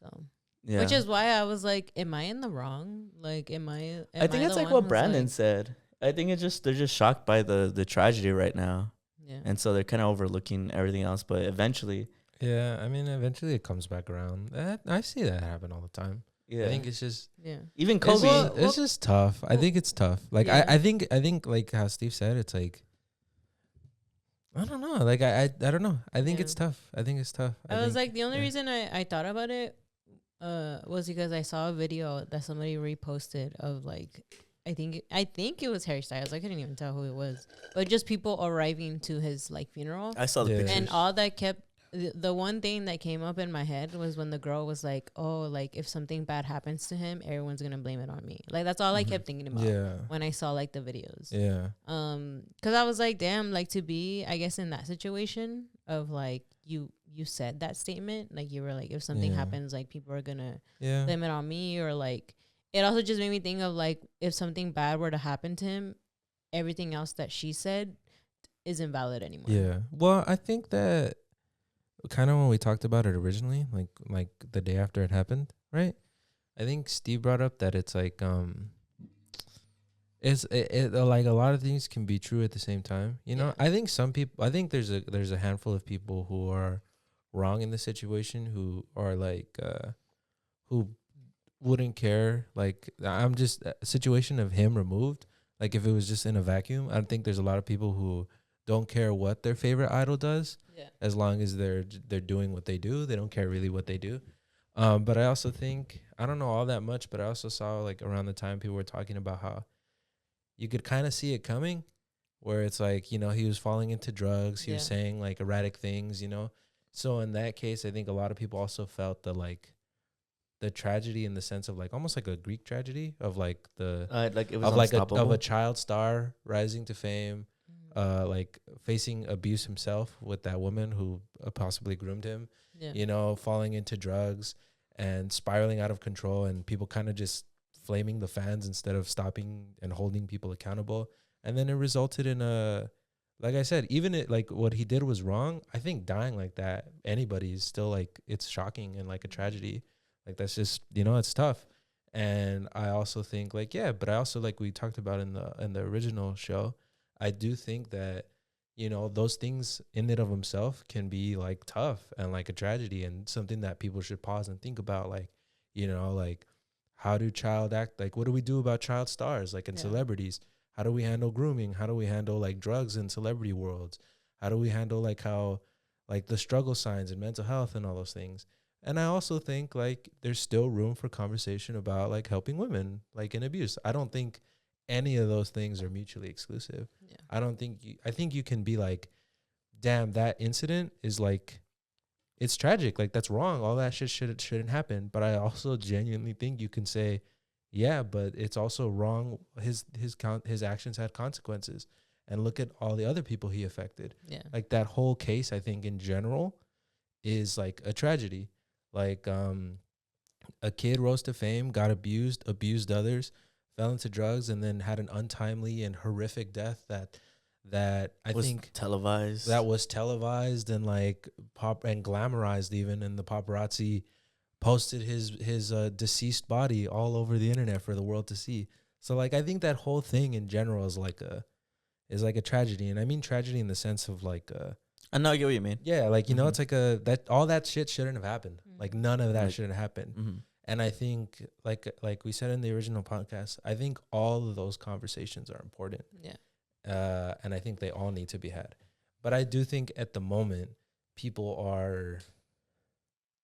So Yeah. which is why I was like, am I in the wrong? Like, I think it's like what Brandon said. I think they're just shocked by the tragedy right now. Yeah. And so they're kind of overlooking everything else. But eventually, Yeah, I mean, eventually it comes back around. I see that happen all the time. yeah. I think it's just Even Kobe. It's just tough. I think it's tough. Like Yeah. I think like how Steve said, it's like I don't know. Like I don't know. I think it's tough. I think it's tough. I was think- like, the only reason I thought about it was because I saw a video that somebody reposted of like, I think it was Harry Styles. I couldn't even tell who it was, but just people arriving to his like funeral, I saw the Yeah. pictures. and all that kept the one thing that came up in my head was when the girl was like, "Oh, like if something bad happens to him, everyone's gonna blame it on me." Like that's all I kept thinking about Yeah. when I saw like the videos. Yeah. Because I was like, damn, like to be, I guess, in that situation of like you said that statement, like you were like, if something Yeah. happens, like people are gonna Yeah. blame it on me, or like it also just made me think of like if something bad were to happen to him, everything else that she said isn't valid anymore. Yeah. Well, I think that kind of when we talked about it originally, like the day after it happened, right? I think Steve brought up that it's like it like a lot of things can be true at the same time. You know, Yeah. I think some people. I think there's a handful of people who are wrong in the situation, who are like who wouldn't care. Like I'm just a situation of him removed. Like if it was just in a vacuum, I think there's a lot of people who don't care what their favorite idol does, Yeah. as long as they're doing what they do. They don't care really what they do. But I also think, I don't know all that much, but I also saw like around the time people were talking about how you could kind of see it coming, where it's like, you know, he was falling into drugs. He was Yeah. saying like erratic things, you know? So in that case, I think a lot of people also felt the tragedy in the sense of like almost like a Greek tragedy of like Like it was of like unstoppable. of a child star rising to fame, like facing abuse himself with that woman who possibly groomed him, Yeah. you know, falling into drugs and spiraling out of control, and people kind of just flaming the fans instead of stopping and holding people accountable. And then it resulted in like I said, even it like what he did was wrong. I think dying like that, anybody is still like, it's shocking and like a tragedy. Like that's just, you know, it's tough. And I also think like, yeah, but I also, like we talked about in the original show, I do think that, you know, those things in and of themselves can be like tough and like a tragedy, and something that people should pause and think about. Like, you know, like how do child act? Like, what do we do about child stars? Like in Yeah. celebrities, how do we handle grooming? How do we handle like drugs in celebrity worlds? How do we handle like how, like the struggle signs and mental health and all those things? And I also think like there's still room for conversation about like helping women like in abuse. I don't think any of those things are mutually exclusive. Yeah. I think you can be like, damn, that incident is like, it's tragic. Like that's wrong. All that shit shouldn't happen. But I also genuinely think you can say, yeah, but it's also wrong. His actions had consequences, and look at all the other people he affected. Yeah. Like that whole case, I think in general is like a tragedy. Like a kid rose to fame, got abused others, fell into drugs, and then had an untimely and horrific death that I was think televised. that was televised and like pop and glamorized even, and the paparazzi posted his deceased body all over the internet for the world to see. So like I think that whole thing in general is like a tragedy, and I mean tragedy in the sense of like I know, I get what you mean. yeah, like you know, Mhm. it's like that all that shit shouldn't have happened. Like none of that Like- should have happened. Mm-hmm. And I think like we said in the original podcast, I think all of those conversations are important. Yeah. And I think they all need to be had. But I do think at the moment people are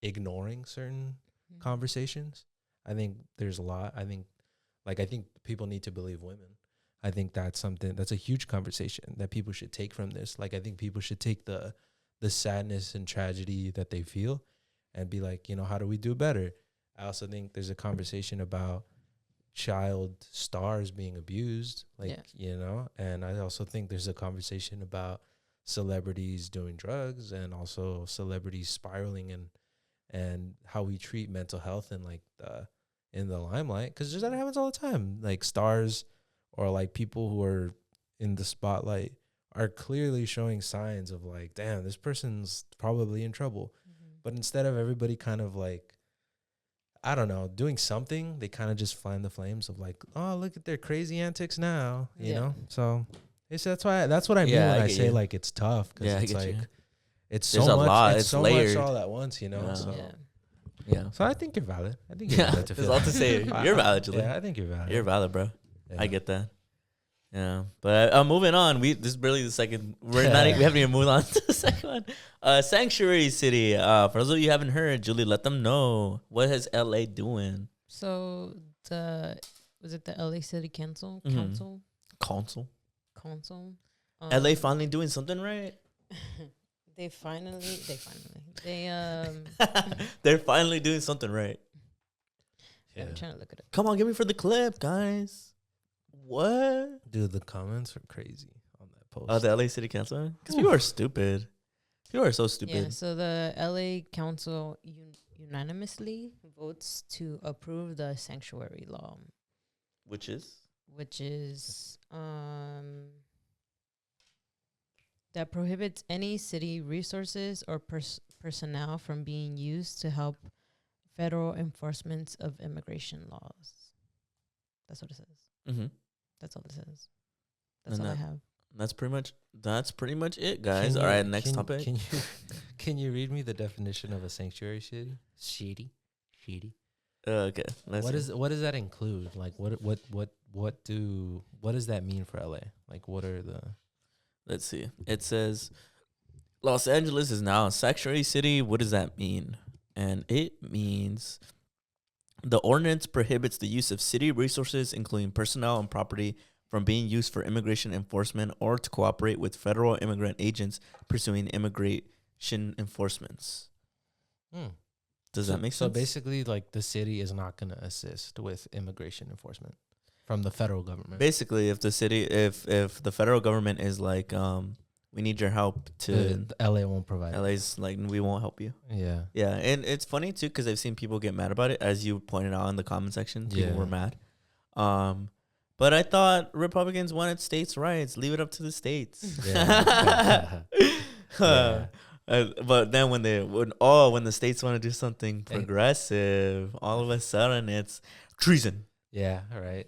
ignoring certain conversations. I think there's a lot. I think people need to believe women. I think that's a huge conversation that people should take from this. Like I think people should take the sadness and tragedy that they feel and be like, you know, how do we do better? I also think there's a conversation about child stars being abused, like, Yeah. you know, and I also think there's a conversation about celebrities doing drugs and also celebrities spiraling and how we treat mental health and like in the limelight, because that happens all the time. Like stars or like people who are in the spotlight are clearly showing signs of like, damn, this person's probably in trouble. But instead of everybody kind of like, I don't know, doing something, they kind of just fan the flames of like, oh, look at their crazy antics now, you Yeah. know? So that's what I mean Yeah, when I I get say you. like it's tough, because Yeah, I it's get like you. it's There's so a much, lot. it's It's so layered. much all at once, you know? Yeah. So Yeah. Yeah. so I think you're valid. I think you're Yeah, valid to there's feel a lot to say. You're valid, Julie. Yeah, I think you're valid. You're valid, bro. Yeah. I get that. Yeah, but moving on. This is barely the second. We haven't even moved on to the second one. Sanctuary City. For those of you who haven't heard, Julie, let them know, what is LA doing? So was it the LA City Council? Council. Council. LA Um, finally doing something right. They finally, They're finally doing something right. Yeah. I'm trying to look it up. Come on, give me for the clip, guys. What? Dude, the comments are crazy on that post. Oh, the LA City Council? Because people are stupid. People are so stupid. Yeah, so the LA Council unanimously votes to approve the sanctuary law, Which is? which is that prohibits any city resources or personnel from being used to help federal enforcement of immigration laws. That's what it says. Mm-hmm. That's all it says. That's And all I have. That's pretty much it, guys. All right, next topic. Can you read me the definition of a sanctuary city? Shitty. Okay. What does that include? Like what does that mean for LA? Like what are the Let's see. It says Los Angeles is now a sanctuary city. What does that mean? And it means the ordinance prohibits the use of city resources, including personnel and property, from being used for immigration enforcement or to cooperate with federal immigrant agents pursuing immigration enforcements. Does that make sense? So basically, like the city is not going to assist with immigration enforcement from the federal government. Basically, if the federal government is like, we need your help to, the LA won't provide it. LA's like, we won't help you. Yeah. Yeah, and it's funny too because I've seen people get mad about it, as you pointed out in the comment section. People were mad. But I thought Republicans wanted states' rights. Leave it up to the states. Yeah. But then when the states want to do something progressive, all of a sudden it's treason. Yeah. All right.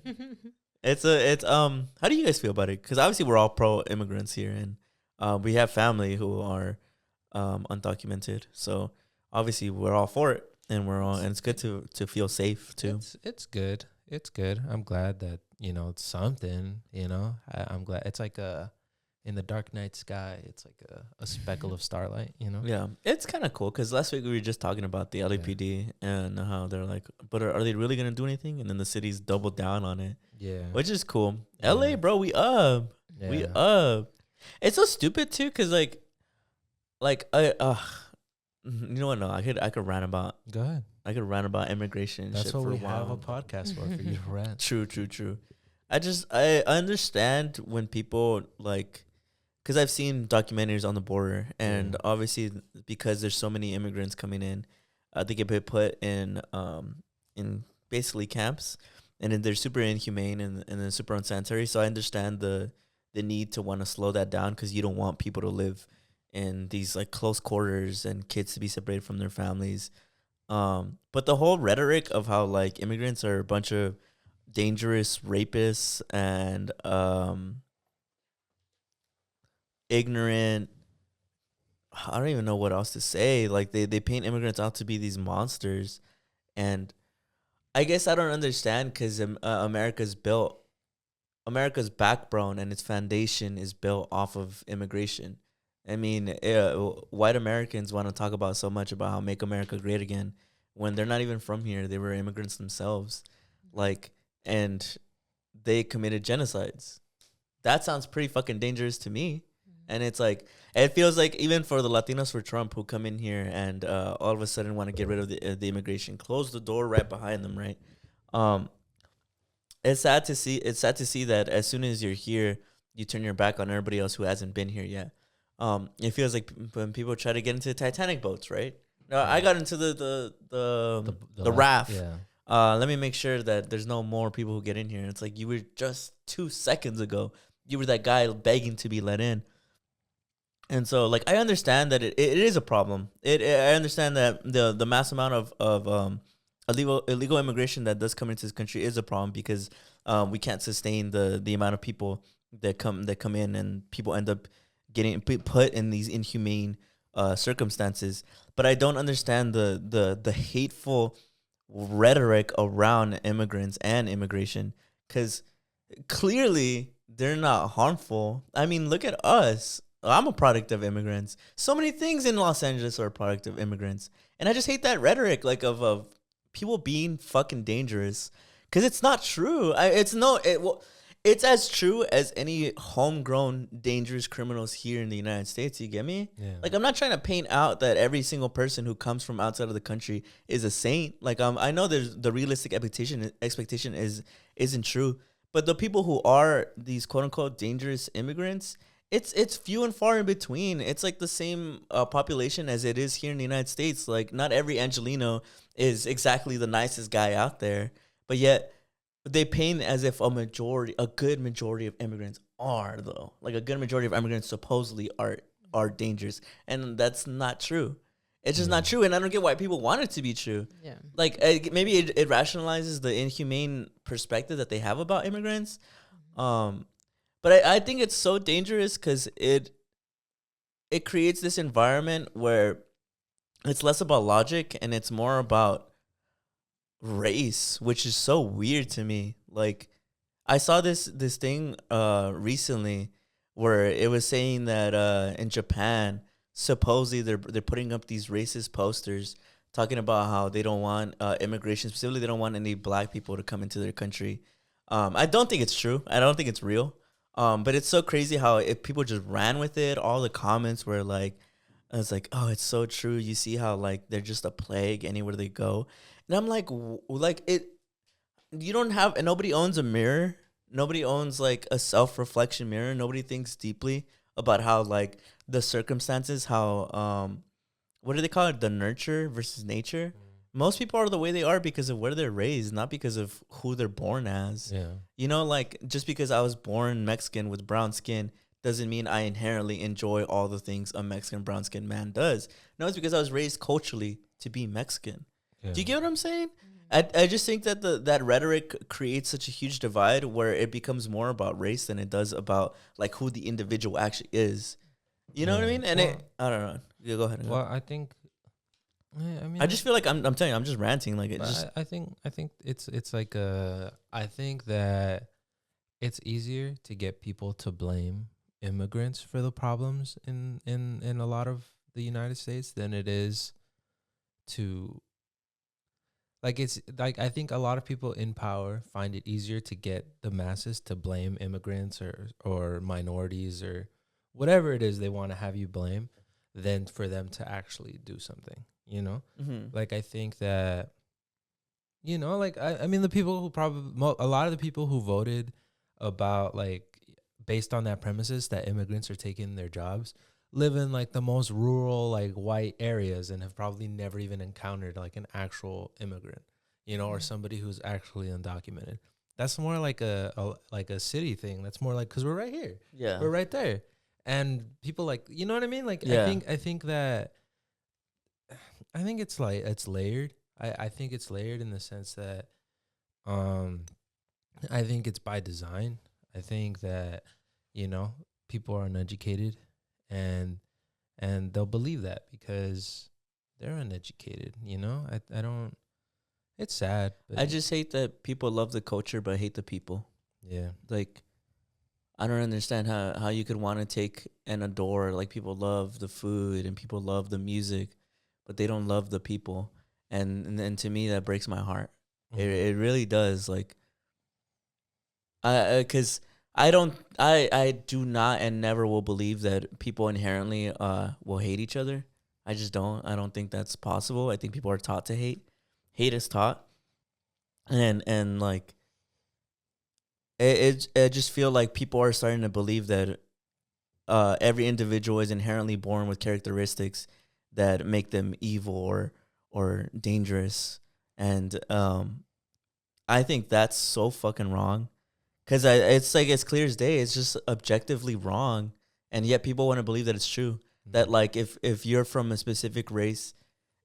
How do you guys feel about it? Because obviously we're all pro immigrants here, and we have family who are undocumented. So obviously we're all for it, and it's good to feel safe too. It's good. It's good. I'm glad that it's something. I'm glad it's like in the dark night sky, it's like a speckle of starlight. Yeah, it's kind of cool because last week we were just talking about the LAPD and how they're like, but are they really gonna do anything? And then the city's doubled down on it. Yeah, which is cool. Yeah. LA, bro, we up. Yeah. We up. It's so stupid too, cause like I you know what? No, I could rant about. Go ahead. I could rant about immigration. And That's shit what for we a while. have a podcast for you to rant. True. I understand when people like, cause I've seen documentaries on the border, and obviously because there's so many immigrants coming in, they get put in basically camps. And then they're super inhumane and then super unsanitary. So I understand the need to want to slow that down because you don't want people to live in these like close quarters and kids to be separated from their families. But the whole rhetoric of how like immigrants are a bunch of dangerous rapists and ignorant. I don't even know what else to say. Like they paint immigrants out to be these monsters, and I guess I don't understand because America's backbone and its foundation is built off of immigration. I mean, white Americans want to talk about so much about how make America great again when they're not even from here. They were immigrants themselves, and they committed genocides. That sounds pretty fucking dangerous to me. And it's like, it feels like even for the Latinos for Trump who come in here and all of a sudden want to get rid of the immigration, close the door right behind them, right? It's sad to see. It's sad to see that as soon as you're here, you turn your back on everybody else who hasn't been here yet. It feels like when people try to get into Titanic boats, right? I got into the raft. Yeah. Let me make sure that there's no more people who get in here. It's like you were just 2 seconds ago. You were that guy begging to be let in. And so, like, I understand that it is a problem. I understand that the mass amount of illegal immigration that does come into this country is a problem because we can't sustain the amount of people that come in, and people end up getting put in these inhumane circumstances. But I don't understand the hateful rhetoric around immigrants and immigration, because clearly they're not harmful. I mean, look at us. I'm a product of immigrants. So many things in Los Angeles are a product of immigrants. And I just hate that rhetoric, like of people being fucking dangerous, because it's not true. it's as true as any homegrown dangerous criminals here in the United States. You get me? Yeah. Like, I'm not trying to paint out that every single person who comes from outside of the country is a saint. Like, I know there's the realistic expectation isn't true, but the people who are these quote unquote dangerous immigrants, it's few and far in between. It's like the same population as it is here in the United States. Like, not every Angelino is exactly the nicest guy out there, but yet they paint as if a good majority of immigrants are, though. Like, a good majority of immigrants supposedly are dangerous, and that's not true. It's just not true, and I don't get why people want it to be true. Yeah. Like, maybe it rationalizes the inhumane perspective that they have about immigrants. But I think it's so dangerous because it creates this environment where it's less about logic and it's more about race, which is so weird to me. Like, I saw this thing recently where it was saying that in Japan, supposedly they're putting up these racist posters talking about how they don't want immigration, specifically they don't want any black people to come into their country. I don't think it's true. I don't think it's real. But it's so crazy how if people just ran with it, all the comments were like, it's like, oh, it's so true. You see how like they're just a plague anywhere they go. And I'm like it, you don't have, and nobody owns a mirror. Nobody owns like a self-reflection mirror. Nobody thinks deeply about how like the circumstances, how, what do they call it? The nurture versus nature. Most people are the way they are because of where they're raised, not because of who they're born as. Yeah. You know, like, just because I was born Mexican with brown skin doesn't mean I inherently enjoy all the things a Mexican brown skinned man does. No, it's because I was raised culturally to be Mexican. Yeah. Do you get what I'm saying? I just think that that rhetoric creates such a huge divide where it becomes more about race than it does about like who the individual actually is. You know what I mean? And I don't know. Yeah, go ahead. Well, I think. I mean, I just feel like I'm telling you, I'm just ranting. Like, it just. I think it's like I think that it's easier to get people to blame immigrants for the problems in a lot of the United States than it is to. Like, it's like, I think a lot of people in power find it easier to get the masses to blame immigrants or minorities or whatever it is they want to have you blame than for them to actually do something, you know? Mm-hmm. Like, I think that, you know, like, I mean, the people who a lot of the people who voted about, like, based on that premises that immigrants are taking their jobs, live in, like, the most rural, like, white areas and have probably never even encountered, like, an actual immigrant, you know, or somebody who's actually undocumented. That's more like a city thing. That's more like, because we're right here. Yeah. We're right there. And people, like, you know what I mean? Like, Yeah. I think it's like, it's layered. I think it's layered in the sense that I think it's by design. I think that, you know, people are uneducated and they'll believe that because they're uneducated, you know? I don't, it's sad. But I just hate that people love the culture but hate the people. yeah. Like, I don't understand how you could want to take and adore, like, people love the food and people love the music, but they don't love the people. And to me, that breaks my heart. Mhm. It really does. Like, because I do not and never will believe that people inherently will hate each other. I just don't. I don't think that's possible. I think people are taught to hate. Hate is taught. And like, I just feel like people are starting to believe that every individual is inherently born with characteristics that make them evil or dangerous. And I think that's so fucking wrong. Because it's like, it's clear as day. It's just objectively wrong. And yet people want to believe that it's true. Mm-hmm. That, like, if you're from a specific race,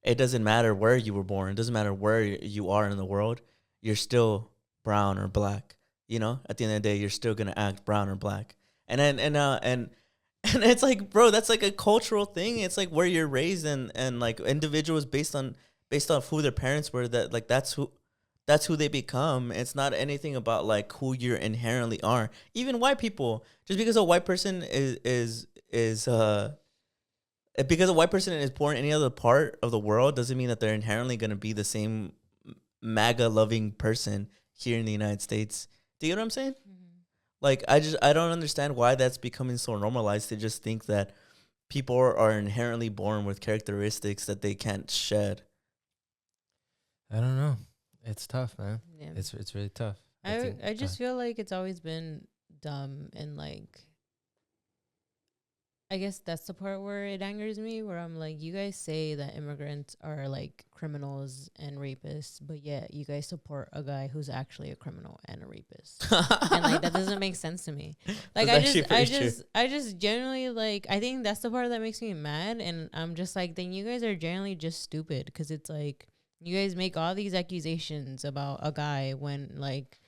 it doesn't matter where you were born. It doesn't matter where you are in the world. You're still brown or black. You know, at the end of the day, you're still going to act brown or black. And it's like, bro, that's like a cultural thing. It's like where you're raised and like individuals based on who their parents were, that like that's who they become. It's not anything about like who you inherently are. Even white people, just because a white person is because a white person is born in any other part of the world doesn't mean that they're inherently going to be the same MAGA loving person here in the United States. Do you get what I'm saying? Mm-hmm. Like, I don't understand why that's becoming so normalized to just think that people are inherently born with characteristics that they can't shed. I don't know. It's tough, man. Yeah. It's really tough. I just feel like it's always been dumb, and like I guess that's the part where it angers me, where I'm like, you guys say that immigrants are like criminals and rapists, but yet you guys support a guy who's actually a criminal and a rapist. And like that doesn't make sense to me. Like I just genuinely, like, I think that's the part that makes me mad, and I'm just like, then you guys are generally just stupid, because it's like you guys make all these accusations about a guy when like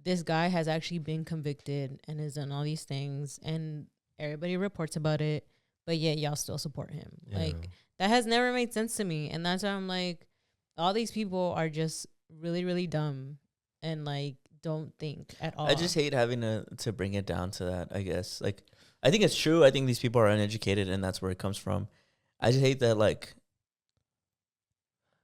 this guy has actually been convicted and has done all these things, and everybody reports about it, but yet y'all still support him. Yeah. Like, that has never made sense to me. And that's why I'm like, all these people are just really, really dumb and like don't think at all. I just hate having to bring it down to that, I guess. Like, I think it's true. I think these people are uneducated, and that's where it comes from. I just hate that, like,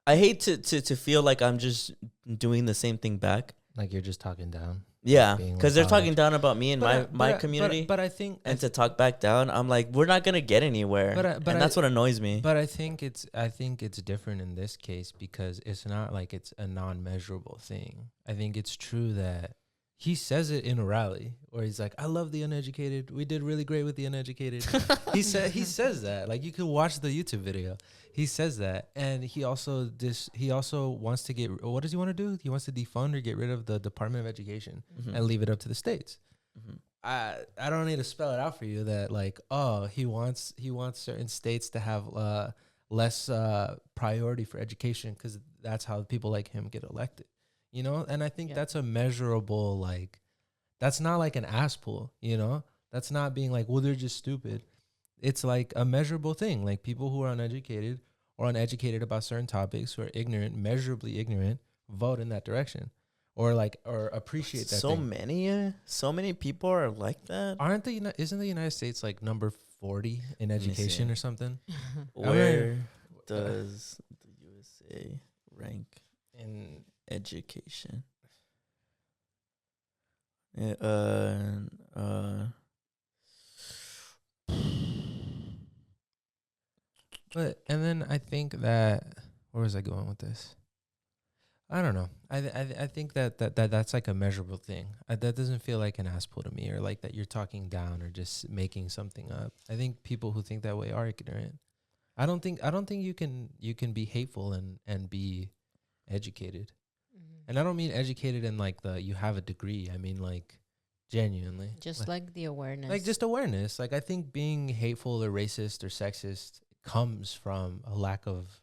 I hate to feel like I'm just doing the same thing back. Like you're just talking down. Yeah, being because like, they're talking down about me and my community. But I think, and to talk back down, I'm like, we're not gonna get anywhere. And that's what annoys me. But I think it's different in this case, because it's not like it's a non-measurable thing. I think it's true that he says it in a rally where he's like, I love the uneducated. We did really great with the uneducated. he says that. Like, you could watch the YouTube video. He says that. And he also wants to get, what does he want to do? He wants to defund or get rid of the Department of Education and leave it up to the states. I don't need to spell it out for you that, like, oh, he wants certain states to have less priority for education because that's how people like him get elected. You know, and I think that's a measurable, like, that's not like an ass pull, you know, that's not being like, well, they're just stupid. It's like a measurable thing. Like, people who are uneducated or uneducated about certain topics, who are ignorant, measurably ignorant, vote in that direction or appreciate that. So many people are like that. Isn't the United States like number 40 in education or something? Where does the USA rank in education? But and then I think that, where was I going with this? I don't know. I think that's like a measurable thing. That doesn't feel like an ass pull to me, or like that you're talking down or just making something up. I think people who think that way are ignorant. I don't think you can be hateful and be educated. And I don't mean educated in like you have a degree. I mean like genuinely. Just like the awareness. Like just awareness. Like I think being hateful or racist or sexist comes from a lack of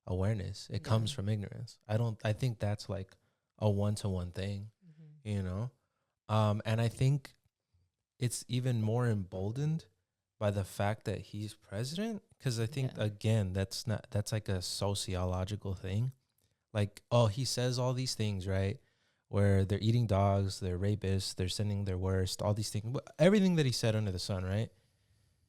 awareness. It comes from ignorance. I think that's like a one-to-one thing, you know? And I think it's even more emboldened by the fact that he's president. Because I think, again, that's like a sociological thing. Like, oh, he says all these things, right? Where they're eating dogs, they're rapists, they're sending their worst, all these things. Everything that he said under the sun, right?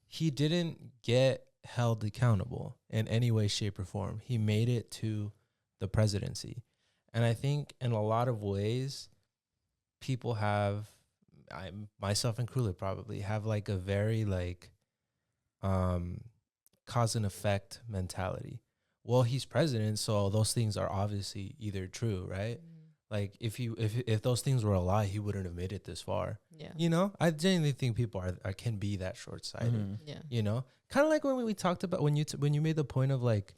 He didn't get held accountable in any way, shape, or form. He made it to the presidency. And I think in a lot of ways, people have, myself included probably, have like a very like cause and effect mentality. Well, he's president, so those things are obviously either true, right? Like if those things were a lie, he wouldn't have made it this far. Yeah. You know, I genuinely think people can be that short-sighted. Yeah. You know, kind of like when we talked about when you made the point of like,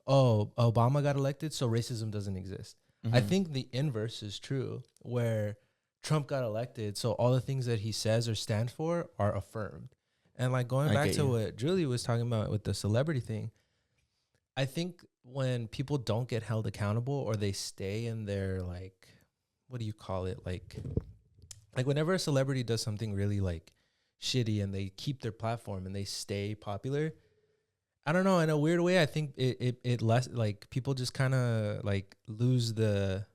oh, Obama got elected, so racism doesn't exist. I think the inverse is true, where Trump got elected, so all the things that he says or stands for are affirmed. And like going back to what Julie was talking about with the celebrity thing, I think when people don't get held accountable or they stay in their like, what do you call it? Like whenever a celebrity does something really like shitty and they keep their platform and they stay popular, I don't know, in a weird way, I think it less like people just kind of like lose the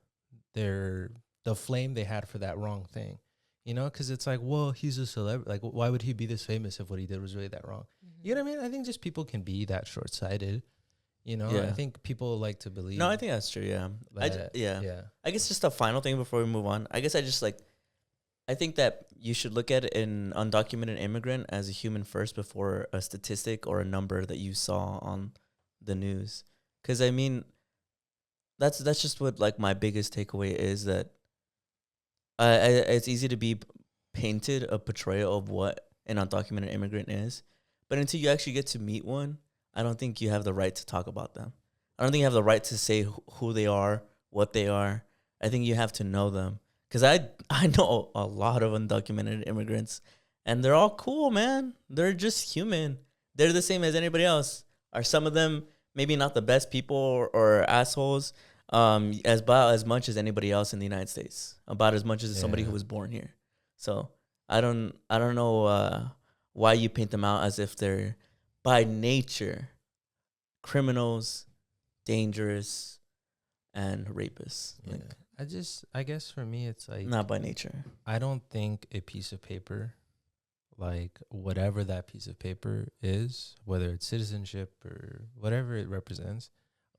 flame they had for that wrong thing, you know? Because it's like, well, he's a celebrity. Like, why would he be this famous if what he did was really that wrong? You know what I mean? I think just people can be that short-sighted. You know, I think people like to believe. No, I think that's true. Yeah. I guess just a final thing before we move on. I guess I just like, I think that you should look at an undocumented immigrant as a human first before a statistic or a number that you saw on the news. Because I mean, that's just what like my biggest takeaway is that it's easy to be painted a portrayal of what an undocumented immigrant is, but until you actually get to meet one, I don't think you have the right to talk about them. I don't think you have the right to say who they are, what they are. I think you have to know them because I know a lot of undocumented immigrants, and they're all cool, man. They're just human. They're the same as anybody else. Are some of them maybe not the best people or assholes? As about as much as anybody else in the United States, about as much as somebody who was born here. So I don't know why you paint them out as if they're by nature criminals, dangerous, and rapists. Yeah. Like, I guess for me, it's like not by nature. I don't think a piece of paper, like whatever that piece of paper is, whether it's citizenship or whatever it represents,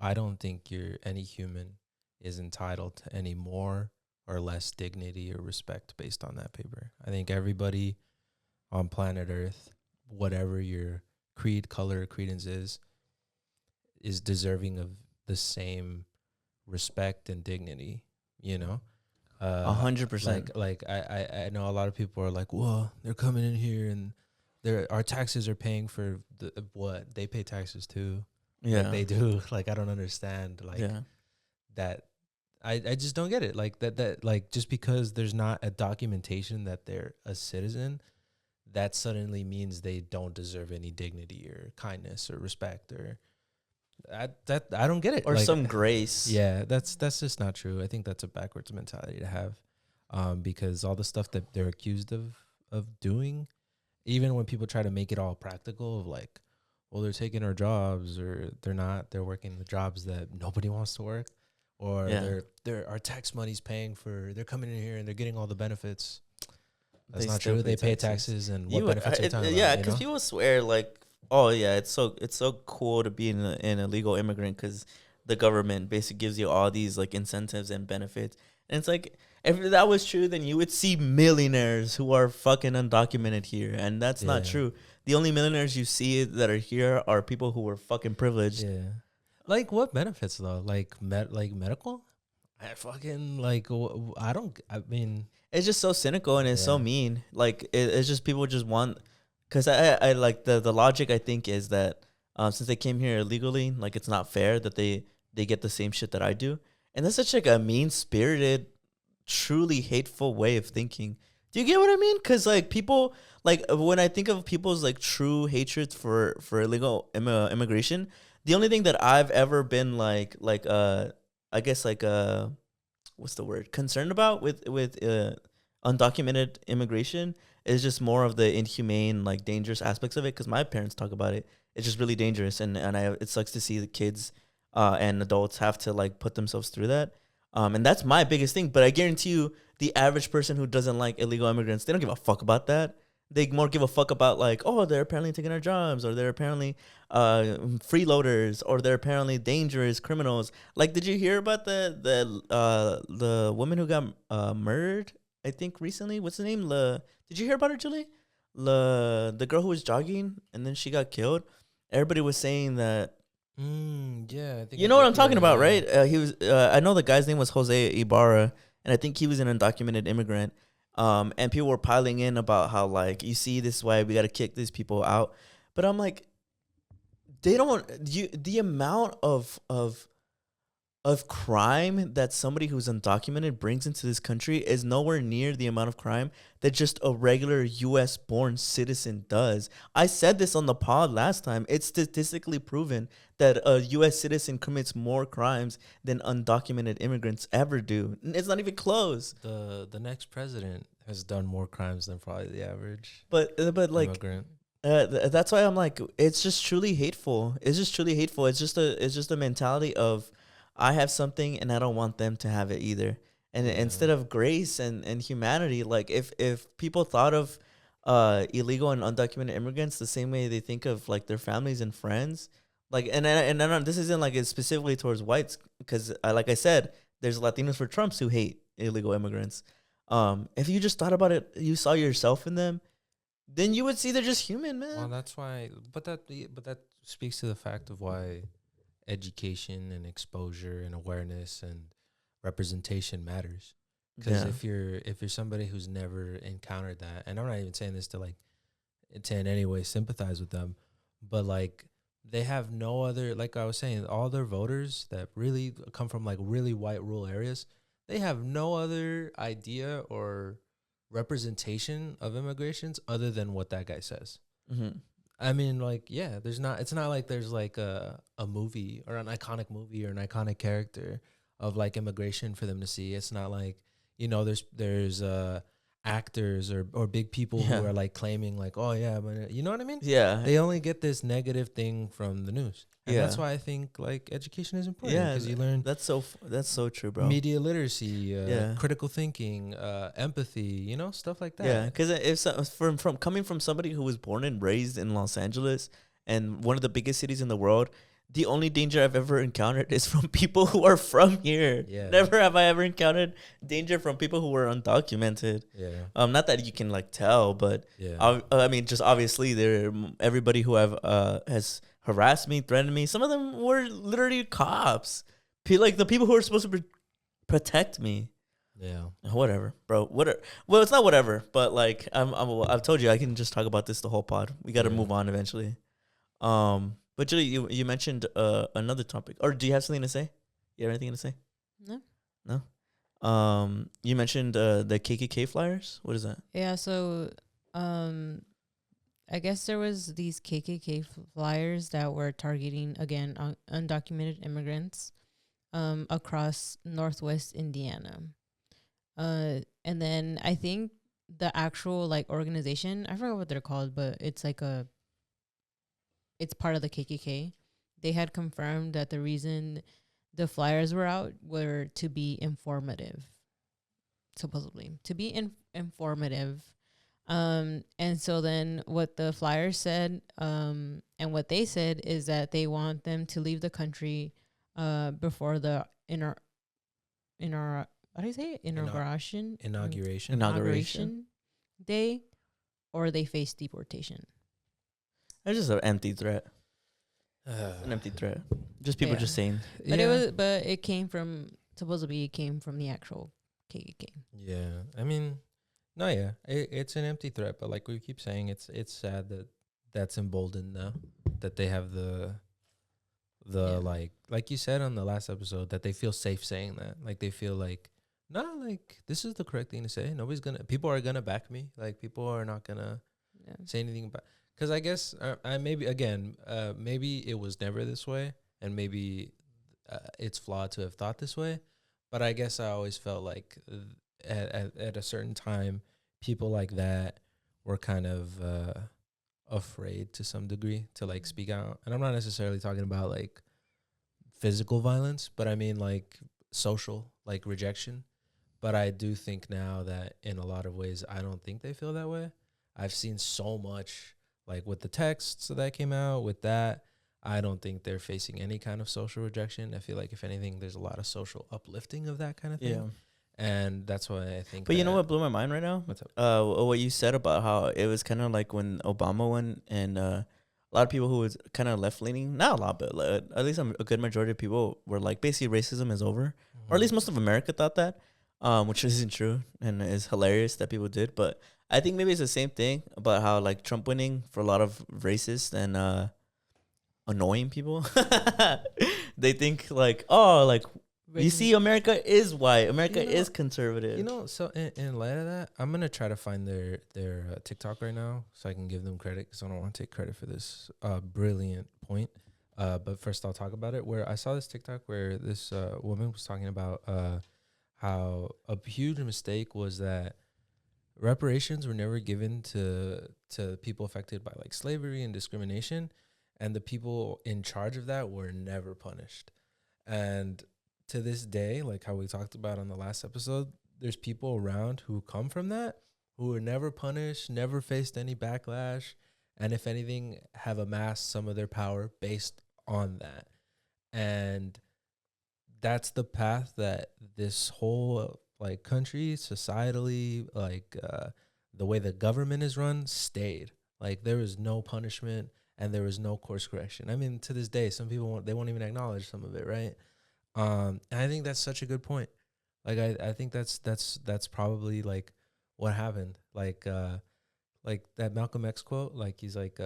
I don't think any human is entitled to any more or less dignity or respect based on that paper. I think everybody on planet Earth, whatever your creed, color, credence is deserving of the same respect and dignity, you know? 100%. Like I know a lot of people are like, well, they're coming in here and our taxes are paying for what they pay taxes too. Yeah, Like they do. Like I don't understand. Like that. I just don't get it. Like that like just because there's not a documentation that they're a citizen, that suddenly means they don't deserve any dignity or kindness or respect or I don't get it. or like, some grace. Yeah, that's just not true. I think that's a backwards mentality to have, because all the stuff that they're accused of doing, even when people try to make it all practical, of like, well, they're taking our jobs, or they're working the jobs that nobody wants to work, or they're our tax money's paying for, they're coming in here and they're getting all the benefits. That's not true. They pay taxes, and what benefits are you talking about? Yeah, because people swear like, oh yeah, it's so cool to be an illegal immigrant because the government basically gives you all these like incentives and benefits, and it's like if that was true, then you would see millionaires who are fucking undocumented here, and that's not true. The only millionaires you see that are here are people who were fucking privileged. Yeah, like what benefits though? Like medical? I fucking like I don't. I mean, it's just so cynical and it's so mean. Like it's just people just want. Because I like the logic, I think, is that since they came here illegally, like it's not fair that they get the same shit that I do. And that's such like a mean-spirited, truly hateful way of thinking. Do you get what I mean? Because like people, like when I think of people's like true hatred for illegal immigration, the only thing that I've ever been I guess what's the word? Concerned about with undocumented immigration is just more of the inhumane, like dangerous aspects of it. Because my parents talk about it. It's just really dangerous, and it sucks to see the kids and adults have to like put themselves through that. And that's my biggest thing. But I guarantee you, the average person who doesn't like illegal immigrants, they don't give a fuck about that. They more give a fuck about like, oh, they're apparently taking our jobs, or they're apparently freeloaders, or they're apparently dangerous criminals. Like, did you hear about the woman who got murdered? I think recently. What's the name? Did you hear about her, Julie? The girl who was jogging and then she got killed. Everybody was saying that. Yeah, I think you know what I'm talking about, right? He was. I know the guy's name was Jose Ibarra, and I think he was an undocumented immigrant. And people were piling in about how like, you see, this is why we got to kick these people out. But I'm like, they don't. The amount of crime that somebody who's undocumented brings into this country is nowhere near the amount of crime that just a regular U.S. born citizen does. I said this on the pod last time. It's statistically proven that a U.S. citizen commits more crimes than undocumented immigrants ever do. It's not even close. The next president has done more crimes than probably the average but like immigrant. That's why I'm like, it's just truly hateful. It's just truly hateful. It's just a mentality of, I have something and I don't want them to have it either. And instead of grace and humanity, like if people thought of illegal and undocumented immigrants the same way they think of like their families and friends, like and I don't, this isn't like it's specifically towards whites, because like I said, there's Latinos for Trumps who hate illegal immigrants. If you just thought about it, you saw yourself in them, then you would see they're just human, man. Well, that's why. But that speaks to the fact of why education and exposure and awareness and representation matters. Because Yeah. if you're somebody who's never encountered that, and I'm not even saying this to like to in any way sympathize with them, but like they have no other, like I was saying, all their voters that really come from like really white rural areas, they have no other idea or representation of immigrations other than what that guy says. Mm-hmm. I mean, like, yeah, it's not like there's like a movie or an iconic movie or an iconic character of like immigration for them to see. It's not like, there's actors or big people Yeah. who are like claiming like, oh yeah, but you know what I mean? Yeah. They only get this negative thing from the news. And that's Yeah. why I think like education is important, Yeah, because you learn that's so true, bro. media literacy, Yeah. critical thinking, empathy, stuff like that. Yeah, because if from coming from somebody who was born and raised in Los Angeles and one of the biggest cities in the world, the only danger I've ever encountered is from people who are from here. Yeah. Never have I ever encountered danger from people who were undocumented. Yeah. Not that you can like tell, but Yeah. I mean, just obviously, everybody who has harassed me, threatened me. Some of them were literally cops, like the people who are supposed to protect me. Yeah. Whatever, bro. Well, it's not whatever, but like I've told you, I can just talk about this the whole pod. We got to Yeah. move on eventually. But Julie, you mentioned another topic, or do you have something to say? You have anything to say? No. You mentioned the KKK flyers. What is that? Yeah, so I guess there was these KKK flyers that were targeting, again, undocumented immigrants across Northwest Indiana. And then I think the actual like organization, I forgot what they're called, but it's like it's part of the KKK. They had confirmed that the reason the flyers were out were to be informative, supposedly to be informative. And so then what the flyers said, and what they said is that they want them to leave the country before the how do you say it? Inauguration day, or they face deportation. It's just an empty threat. An empty threat. Just people Yeah. just saying. But it came from, supposedly it came from the actual KKK. Yeah, I mean, no, yeah, it's an empty threat, but like we keep saying, it's sad that that's emboldened now, that they have the Yeah. like you said on the last episode, that they feel safe saying that, like they feel like, no, like this is the correct thing to say. People are gonna back me. Like people are not gonna Yeah. say anything about. Because I guess I maybe again maybe it was never this way, and maybe it's flawed to have thought this way. But I guess I always felt like at a certain time, people like that were kind of afraid to some degree to like speak out. And I'm not necessarily talking about like physical violence, but I mean like social, like rejection. But I do think now that in a lot of ways, I don't think they feel that way. I've seen so much, like with the texts that came out, with that, I don't think they're facing any kind of social rejection. I feel like if anything, there's a lot of social uplifting of that kind of thing. Yeah. And that's why I think. But you know what blew my mind right now? What's up? What you said about how it was kind of like when Obama went, and a lot of people who was kind of left leaning, not a lot, but at least a good majority of people were like, basically racism is over, or at least most of America thought that, which isn't true and is hilarious that people did. But I think maybe it's the same thing about how like Trump winning for a lot of racist and annoying people. They think like, oh, like you see, America is white. America is conservative. So in light of that, I'm gonna try to find their TikTok right now so I can give them credit, because I don't want to take credit for this brilliant point. But first, I'll talk about it. Where I saw this TikTok where this woman was talking about how a huge mistake was that reparations were never given to people affected by like slavery and discrimination, and the people in charge of that were never punished. And to this day, like how we talked about on the last episode, there's people around who come from that, who were never punished, never faced any backlash, and if anything, have amassed some of their power based on that. And that's the path that this whole like country, societally, like the way the government is run, stayed. Like there was no punishment and there was no course correction. I mean, to this day, some people won't even acknowledge some of it, right? And I think that's such a good point. Like I think that's probably like what happened. Like that Malcolm X quote. Like he's like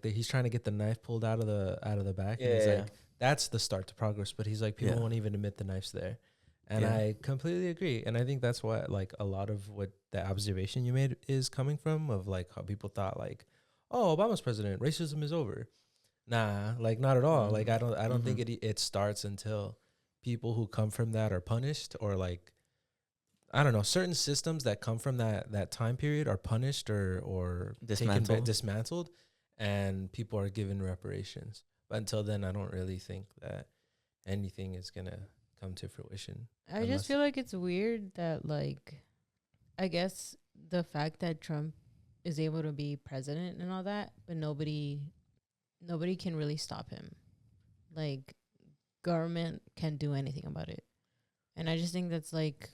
he's trying to get the knife pulled out of the back, and he's like, that's the start to progress. But he's like, people won't even admit the knife's there. And I completely agree. And I think that's what, like, a lot of what the observation you made is coming from, of like how people thought like, oh, Obama's president, racism is over. Nah, like not at all. Like I don't think it starts until people who come from that are punished, or like, I don't know, certain systems that come from that time period are punished or dismantled, and people are given reparations. But until then, I don't really think that anything is gonna come to fruition. I just feel like it's weird that, like, I guess the fact that Trump is able to be president and all that, but nobody can really stop him. Like, government can't do anything about it. And I just think that's like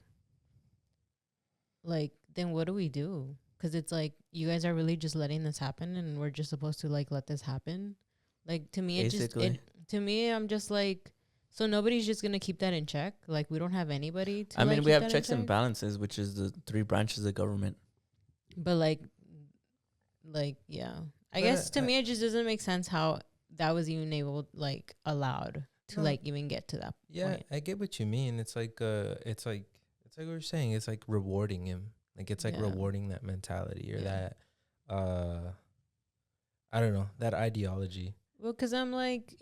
then what do we do? Because it's like, you guys are really just letting this happen, and we're just supposed to like let this happen. Like, to me, I'm just like, so nobody's just gonna keep that in check. Like, we don't have anybody to, we have checks and balances, which is the 3 branches of government. But like yeah, I guess to me it just doesn't make sense how that was even allowed to even get to that point. I get what you mean. It's like what you're saying. It's like rewarding him. Like, it's like rewarding that mentality, or that I don't know, that ideology. Well, because I'm like,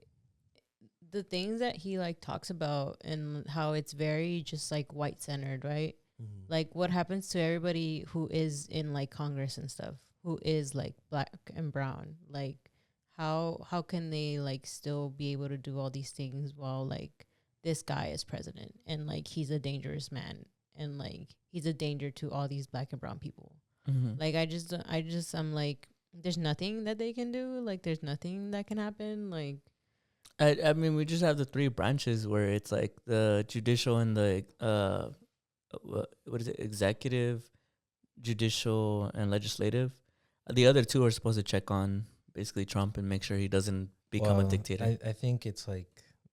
the things that he like talks about, and how it's very just like white centered, right? Mm-hmm. Like, what happens to everybody who is in like Congress and stuff, who is like black and brown? Like, how can they like still be able to do all these things while like this guy is president, and like he's a dangerous man, and like he's a danger to all these black and brown people? Mm-hmm. Like, I'm like, there's nothing that they can do. Like, there's nothing that can happen. Like, I mean, we just have the 3 branches where it's like the judicial and the what is it? Executive, judicial, and legislative. The other 2 are supposed to check on basically Trump and make sure he doesn't become a dictator. I think it's like,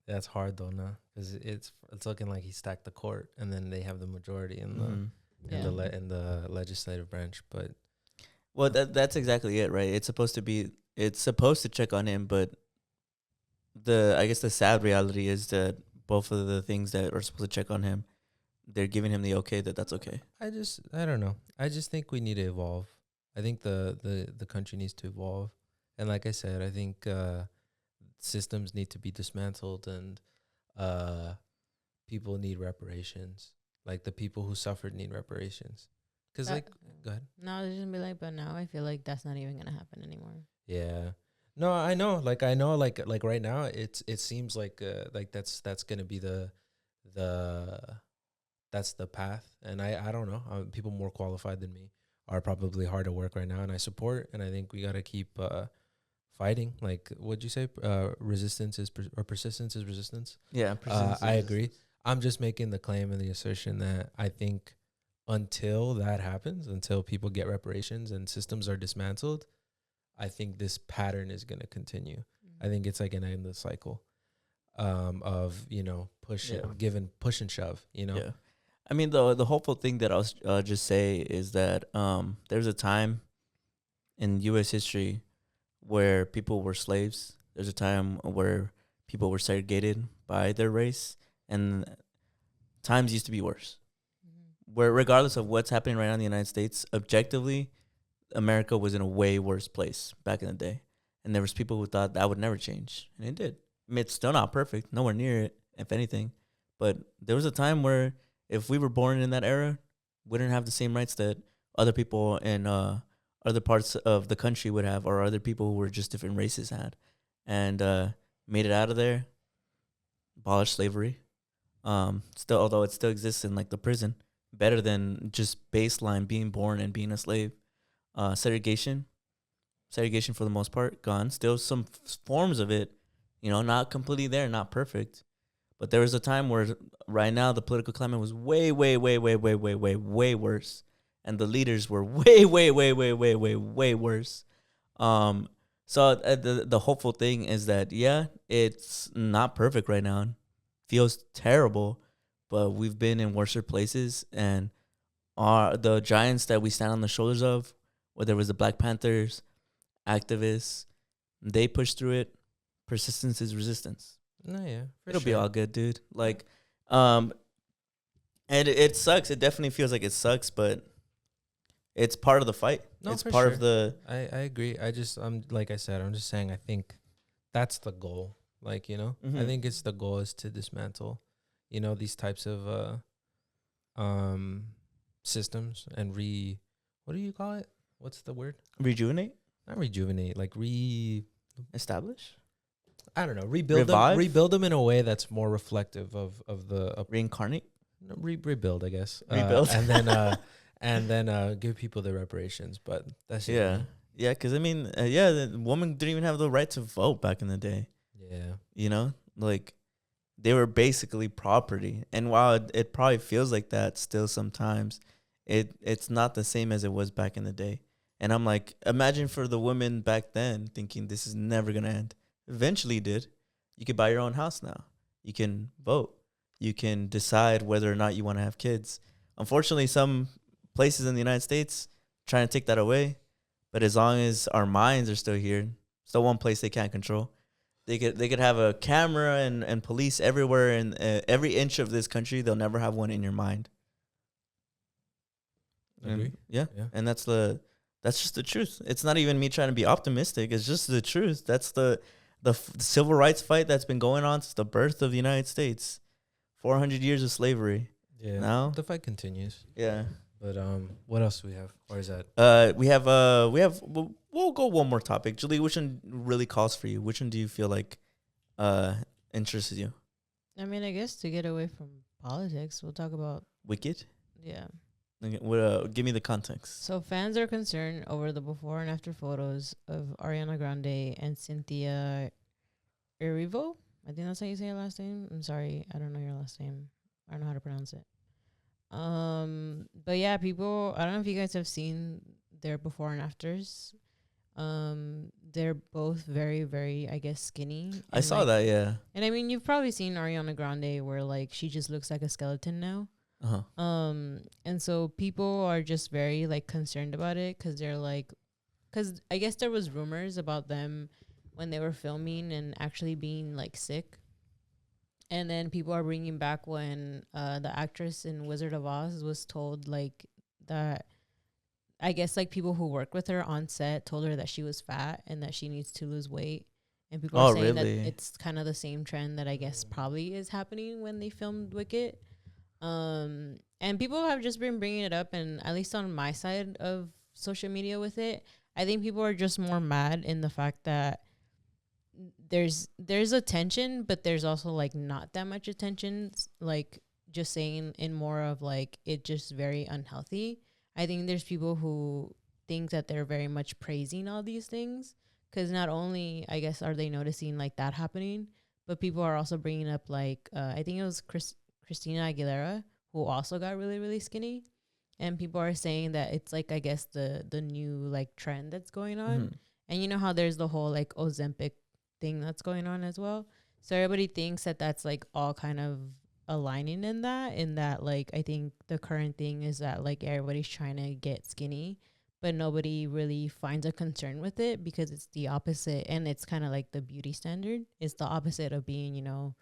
that's hard though, no, because it's looking like he stacked the court, and then they have the majority in the legislative branch. But that's exactly it, right? It's supposed to check on him, but I guess the sad reality is that both of the things that are supposed to check on him, they're giving him the okay that's okay. I don't know. I just think we need to evolve. I think the country needs to evolve. And like I said, I think systems need to be dismantled, and people need reparations. Like, the people who suffered need reparations. Because, go ahead. No, I was just gonna be like, but now I feel like that's not even gonna happen anymore. Yeah. No, I know. Like right now, it seems like that's gonna be that's the path. And I don't know. People more qualified than me are probably hard at work right now, and I support. And I think we gotta keep fighting. Like, what'd you say? Persistence is resistance. Yeah, persistence. I agree. I'm just making the claim and the assertion that I think until that happens, until people get reparations and systems are dismantled, I think this pattern is going to continue. Mm-hmm. I think it's like an endless cycle of, push and shove, Yeah. I mean, the hopeful thing that I'll just say is that there's a time in U.S. history where people were slaves. There's a time where people were segregated by their race, and times used to be worse. Mm-hmm. Where regardless of what's happening right now in the United States, objectively, America was in a way worse place back in the day. And there was people who thought that would never change, and it did. I mean, it's still not perfect, nowhere near it, if anything. But there was a time where if we were born in that era, we didn't have the same rights that other people in other parts of the country would have, or other people who were just different races had. And made it out of there, abolished slavery. Still, although it still exists in like the prison, better than just baseline being born and being a slave. Segregation for the most part gone. Still some forms of it, not completely there, not perfect, But there was a time where right now the political climate was way, way, way, way, way, way, way, way worse, and the leaders were way, way, way, way, way, way, way worse. So the hopeful thing is that yeah, it's not perfect right now. Feels terrible, but we've been in worser places, and the giants that we stand on the shoulders of, whether it was the Black Panthers, activists, they pushed through it. Persistence is resistance. No, yeah, It'll be all good, dude. Like, and it sucks. It definitely feels like it sucks, but it's part of the fight. No, it's for part sure. of the. I agree. I'm like I said, I'm just saying. I think that's the goal. Like, you know, I Mhm. think it's the goal is to dismantle, you know, these types of systems and what do you call it? What's the word? Rejuvenate, Not rejuvenate, like establish, I don't know, rebuild Revive? them in a way that's more reflective of the reincarnate, rebuild, I guess. rebuild, and then give people their reparations. But that's just yeah, me. yeah. Because I mean, yeah, the woman didn't even have the right to vote back in the day. Yeah. You know, like they were basically property. And while it probably feels like that still sometimes, it's not the same as it was back in the day. And I'm like, imagine for the women back then thinking this is never gonna end. Eventually, it did. You could buy your own house now. You can vote. You can decide whether or not you want to have kids. Unfortunately, some places in the United States trying to take that away. But as long as our minds are still here, still one place they can't control. They could have a camera and police everywhere in every inch of this country. They'll never have one in your mind. Agree. Yeah, Yeah. and that's just the truth. It's not even me trying to be optimistic. It's just the truth. That's the civil rights fight that's been going on since the birth of the United States. 400 years of slavery. Yeah. Now? The fight continues. Yeah. But what else do we have? Or is that We'll go one more topic. Julie, which one really calls for you? Which one do you feel like interests you? I mean, I guess to get away from politics, we'll talk about Wicked? yeah. Okay, give me the context. So fans are concerned over the before and after photos of Ariana Grande and Cynthia Erivo. I think that's how you say your last name. I'm sorry, I don't know your last name. I don't know how to pronounce it. But yeah, people. I don't know if you guys have seen their before and afters. They're both very, very, I guess, skinny. I saw that, yeah. And I mean, you've probably seen Ariana Grande where like she just looks like a skeleton now. Uh-huh. And so people are just very like concerned about it because they're like, because I guess there was rumors about them when they were filming and actually being like sick. And then people are bringing back when the actress in Wizard of Oz was told like that. I guess like people who work with her on set told her that she was fat and that she needs to lose weight. And people are saying really? that it's kind of the same trend that I guess probably is happening when they filmed Wicked. And people have just been bringing it up, and at least on my side of social media with it, I think people are just more mad in the fact that there's attention, but there's also like not that much attention. Like just saying in more of like it just very unhealthy. I think there's people who think that they're very much praising all these things because not only I guess are they noticing like that happening, but people are also bringing up like I think it was Christina Aguilera who also got really really skinny, and people are saying that it's like I guess the new like trend that's going on. Mhm. And you know how there's the whole like Ozempic thing that's going on as well. So everybody thinks that that's like all kind of aligning in that like I think the current thing is that like everybody's trying to get skinny, but nobody really finds a concern with it because it's the opposite, and it's kind of like the beauty standard. It's the opposite of being, you know,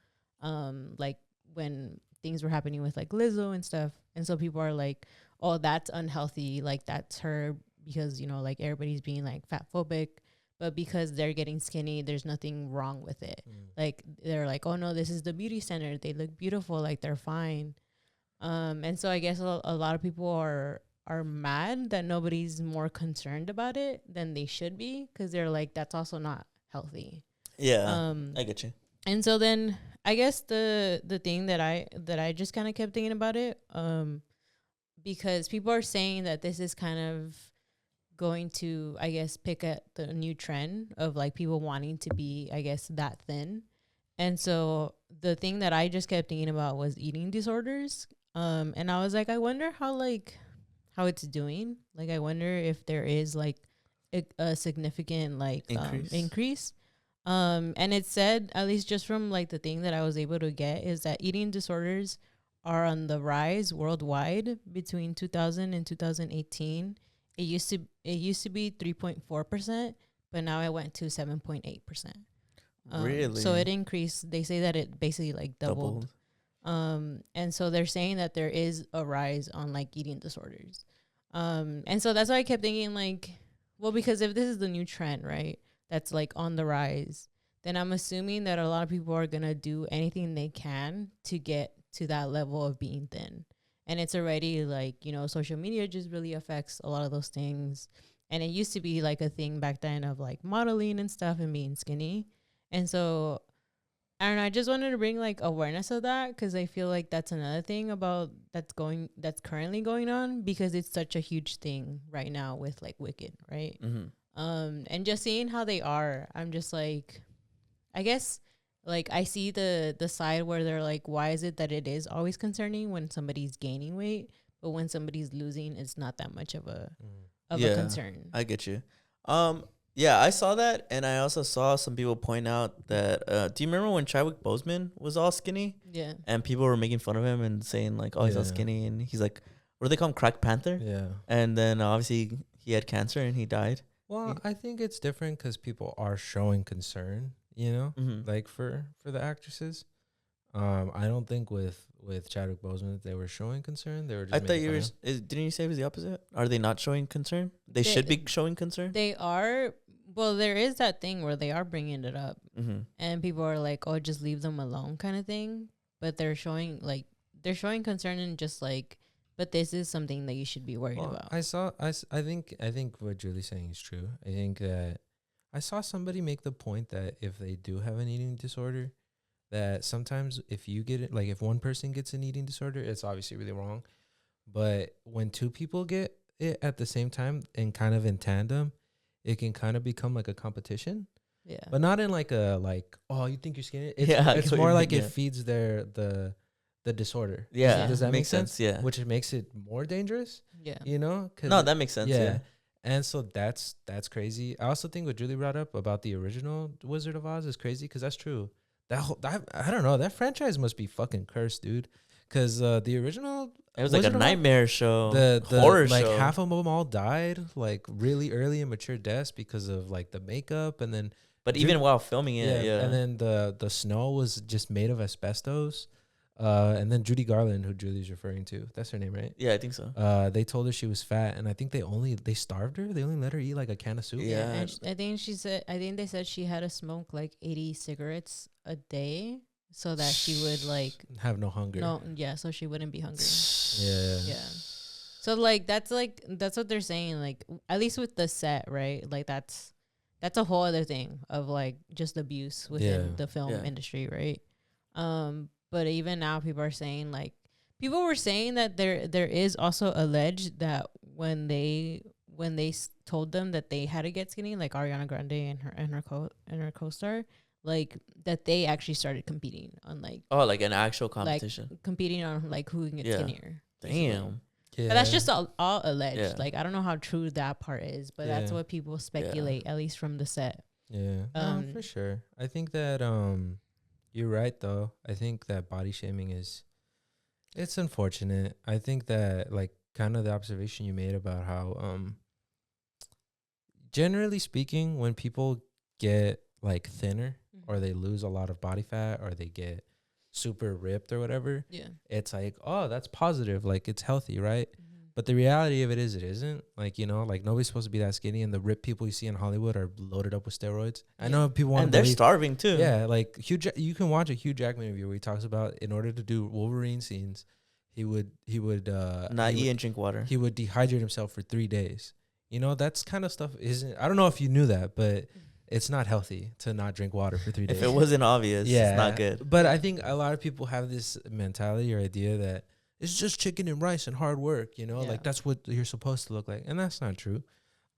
like when things were happening with like Lizzo and stuff. And so people are like, oh, that's unhealthy, like that's her, because you know like everybody's being like fat phobic, but because they're getting skinny there's nothing wrong with it. Like they're like, oh no, this is the beauty standard, they look beautiful, like they're fine. And so I guess a lot of people are mad that nobody's more concerned about it than they should be, because they're like that's also not healthy. Yeah, I get you. And so then I guess the thing that I just kind of kept thinking about it, because people are saying that this is kind of going to, I guess, pick at the new trend of like people wanting to be, I guess, that thin. And so the thing that I just kept thinking about was eating disorders. And I was like, I wonder how it's doing. Like, I wonder if there is like a significant like increase. And it said, at least just from like the thing that I was able to get, is that eating disorders are on the rise worldwide between 2000 and 2018. It used to be 3.4%, but now it went to 7.8%. Really? So it increased. They say that it basically like doubled. And so they're saying that there is a rise on like eating disorders. And so that's why I kept thinking like, well, because if this is the new trend, right, that's like on the rise, then I'm assuming that a lot of people are going to do anything they can to get to that level of being thin. And it's already like, you know, social media just really affects a lot of those things. And it used to be like a thing back then of like modeling and stuff and being skinny. And so I don't know, I just wanted to bring like awareness of that, because I feel like that's another thing about that's currently going on, because it's such a huge thing right now with like Wicked, right? And just seeing how they are, I'm just like, I guess like I see the side where they're like, why is it that it is always concerning when somebody's gaining weight, but when somebody's losing, it's not that much of a a concern. I get you. Yeah, I saw that, and I also saw some people point out that. Do you remember when Chadwick Boseman was all skinny? Yeah. And people were making fun of him and saying like, "Oh, he's all skinny," and he's like, "What do they call him? Crack Panther?" Yeah. And then obviously he had cancer and he died. Well, I think it's different because people are showing concern, you know, like for the actresses. I don't think with Chadwick Boseman they were showing concern. They were just. I thought you were. Didn't you say it was the opposite? Are they not showing concern? They should be showing concern. They are. Well, there is that thing where they are bringing it up, and people are like, "Oh, just leave them alone," kind of thing. But they're showing concern and just like, but this is something that you should be worried about. I think what Julie's saying is true. I think that I saw somebody make the point that if they do have an eating disorder, that sometimes if you get it, like if one person gets an eating disorder, it's obviously really wrong. But when two people get it at the same time and kind of in tandem, it can kind of become like a competition. Yeah. But not in like a like, oh, you think you're skinny? It's more like it feeds the disorder. Yeah. Does that make sense? Yeah. Which makes it more dangerous. Yeah. You know? No, that makes sense. Yeah. And so that's crazy. I also think what Julie brought up about the original Wizard of Oz is crazy, because that's true. I don't know. That franchise must be fucking cursed, dude. Because the original, it was like a nightmare show, the horror like show. Half of them all died like really early and mature deaths because of like the makeup, and then. But even while filming it, And then the snow was just made of asbestos. And then Judy Garland, who Julie's referring to, that's her name, right? Yeah, I think so. They told her she was fat, and I think they starved her. They only let her eat like a can of soup. Yeah, and I think they said she had to smoke like 80 cigarettes a day so that she would like have no hunger. So she wouldn't be hungry. Yeah. So like that's what they're saying. Like at least with the set, right? Like that's a whole other thing of like just abuse within the film industry, right? But even now, people were saying that there is also alleged that when they told them that they had to get skinny, like Ariana Grande and her co-star, like that they actually started competing on like an actual competition, like competing on like who can get skinnier. Damn. Yeah. But that's just all alleged. Yeah. Like I don't know how true that part is, but that's what people speculate, at least from the set. Yeah, for sure. I think that you're right, though. I think that body shaming it's unfortunate. I think that, like, kind of the observation you made about how, generally speaking, when people get, like, thinner or they lose a lot of body fat or they get super ripped or whatever, it's like, oh, that's positive. Like, it's healthy, right? But the reality of it is it isn't. Like, you know, like nobody's supposed to be that skinny, and the ripped people you see in Hollywood are loaded up with steroids. I know people want to they're starving too. Yeah, like you can watch a Hugh Jackman interview where he talks about in order to do Wolverine scenes, he would not eat and drink water. He would dehydrate himself for 3 days. You know, that's kind of stuff isn't. I don't know if you knew that, but it's not healthy to not drink water for 3 days. If it wasn't obvious, it's not good. But I think a lot of people have this mentality or idea that it's just chicken and rice and hard work, you know, like that's what you're supposed to look like. And that's not true.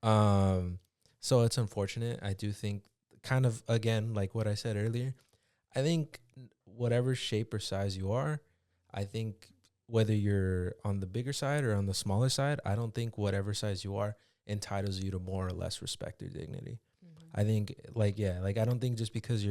So it's unfortunate. I do think kind of, again, like what I said earlier, I think whatever shape or size you are, I think whether you're on the bigger side or on the smaller side, I don't think whatever size you are entitles you to more or less respect or dignity. I think like I don't think just because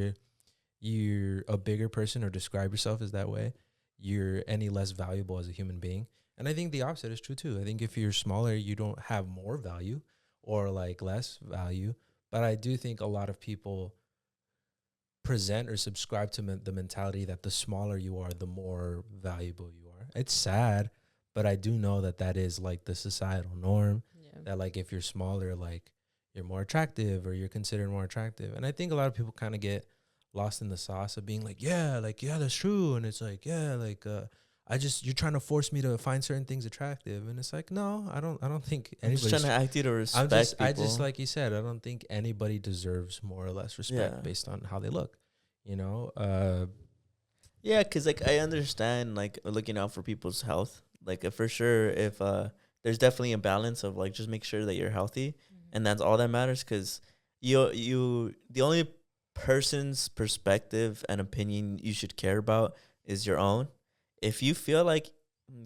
you're a bigger person or describe yourself as that way, you're any less valuable as a human being. And I think the opposite is true too. I think if you're smaller, you don't have more value or like less value. But I do think a lot of people present or subscribe to the mentality that the smaller you are, the more valuable you are. It's sad, but I do know that is like the societal norm. Yeah. That like if you're smaller, like you're more attractive or you're considered more attractive. And I think a lot of people kind of get lost in the sauce of being like, yeah, that's true. And it's like, yeah, like you're trying to force me to find certain things attractive. And it's like, no, I don't think anybody's trying to act you to respect people. I just, like you said, I don't think anybody deserves more or less respect based on how they look, you know? Yeah, because, like, I understand, like, looking out for people's health. Like, for sure, if there's definitely a balance of, like, just make sure that you're healthy. And that's all that matters, because the only person's perspective and opinion you should care about is your own. If you feel like